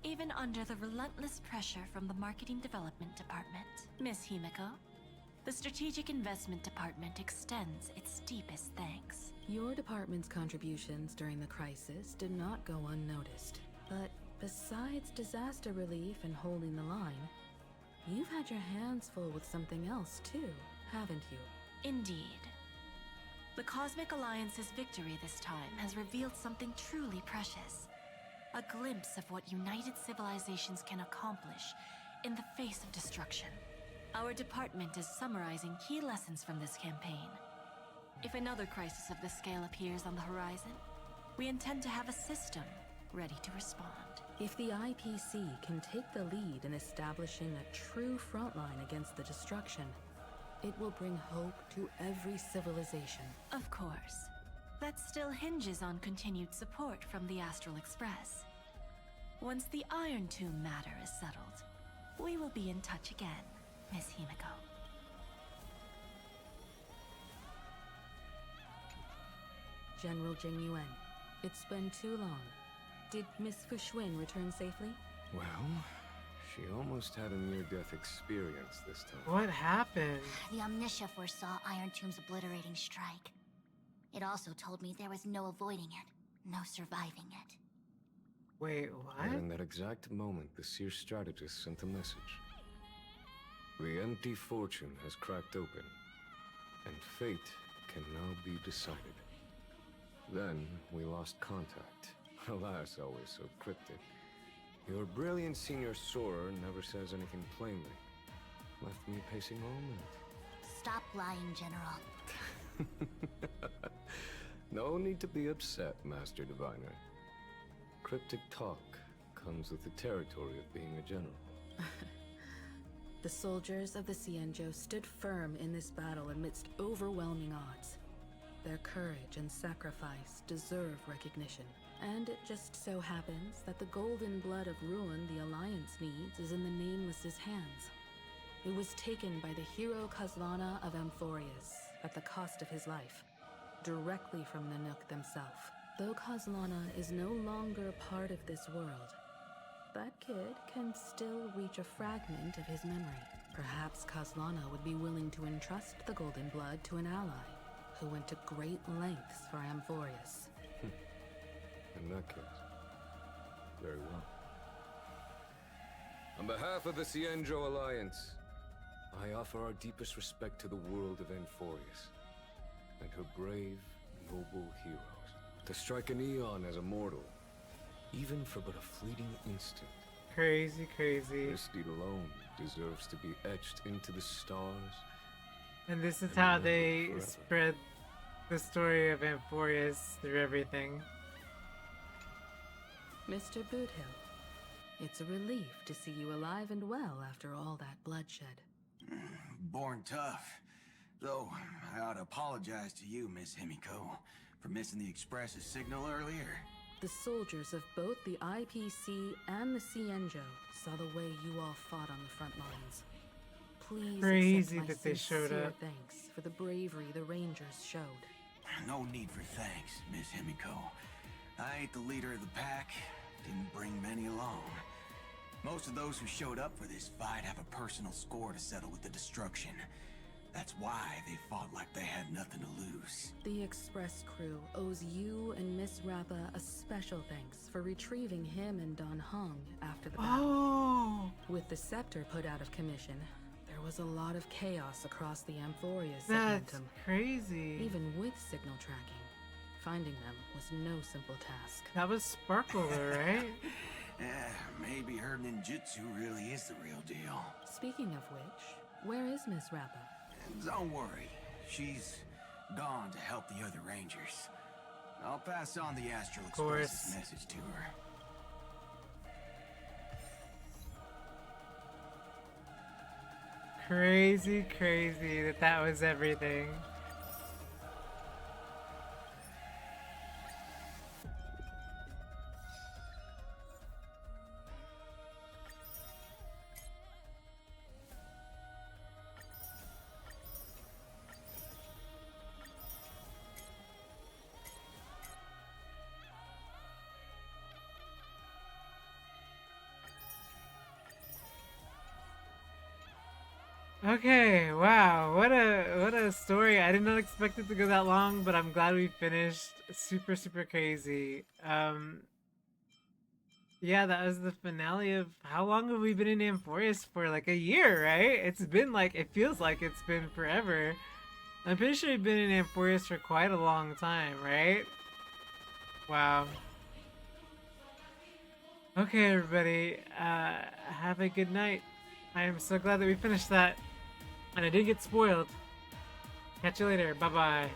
even under the relentless pressure from the Marketing Development Department. Miss Himiko, the Strategic Investment Department extends its deepest thanks. Your department's contributions during the crisis did not go unnoticed, but besides disaster relief and holding the line, you've had your hands full with something else too, haven't you? Indeed. The Cosmic Alliance's victory this time has revealed something truly precious. A glimpse of what united civilizations can accomplish in the face of destruction. Our department is summarizing key lessons from this campaign. If another crisis of this scale appears on the horizon, we intend to have a system ready to respond. If the IPC can take the lead in establishing a true frontline against the destruction, it will bring hope to every civilization. Of course. That still hinges on continued support from the Astral Express. Once the Iron Tomb matter is settled, we will be in touch again, Miss Himiko. General Jing Yuan, it's been too long. Did Miss Fuxuan return safely? Well, she almost had a near-death experience this time. What happened? The Omniscia foresaw Iron Tomb's obliterating strike. It also told me there was no avoiding it, no surviving it. Wait, what? And in that exact moment, the Seer strategist sent a message. The empty fortune has cracked open, and fate can now be decided. Then, we lost contact. Alas, always so cryptic. Your brilliant senior soarer never says anything plainly. Left me pacing all night. Stop lying, General. No need to be upset, Master Diviner. Cryptic talk comes with the territory of being a general. The soldiers of the Xianzhou stood firm in this battle amidst overwhelming odds. Their courage and sacrifice deserve recognition. And it just so happens that the golden blood of ruin the Alliance needs is in the Nameless's hands. It was taken by the hero Kazlana of Amphoreus at the cost of his life, directly from Nanook themselves. Though Kazlana is no longer part of this world, that kid can still reach a fragment of his memory. Perhaps Kazlana would be willing to entrust the golden blood to an ally who went to great lengths for Amphoreus. In that case, very well. On behalf of the Xianzhou Alliance, I offer our deepest respect to the world of Amphoreus and her brave, noble heroes. To strike an eon as a mortal, even for but a fleeting instant. Crazy, crazy. This deed alone deserves to be etched into the stars. And this is how they spread the story of Amphoreus through everything. Mr. Boothill, it's a relief to see you alive and well after all that bloodshed. Born tough. Though, I ought to apologize to you, Miss Himiko, for missing the Express's signal earlier. The soldiers of both the IPC and the Xianzhou saw the way you all fought on the front lines. Please Crazy accept my that they showed sincere up. thanks for the bravery the Rangers showed. No need for thanks, Miss Himiko. I ain't the leader of the pack, didn't bring many along. Most of those who showed up for this fight have a personal score to settle with the destruction. That's why they fought like they had nothing to lose. The Express crew owes you and Miss Rappa a special thanks for retrieving him and Don Hung after the battle. Oh! With the scepter put out of commission, there was a lot of chaos across the Amphoreus That's segmentum. crazy. Even with signal tracking, finding them was no simple task. That was Sparkle though, right? Maybe her ninjutsu really is the real deal. Speaking of which, where is Miss Rappa? Don't worry, she's gone to help the other Rangers. I'll pass on the Astral Express's message to her. Crazy, crazy that was everything. Okay, wow, what a story. I did not expect it to go that long, but I'm glad we finished. Super, super crazy. Yeah, that was the finale of how long have we been in Amphoreus for? Like a year, right? It's been like, it feels like it's been forever. I'm pretty sure we've been in Amphoreus for quite a long time, right? Wow. Okay, everybody, have a good night. I am so glad that we finished that. And I didn't get spoiled. Catch you later. Bye-bye.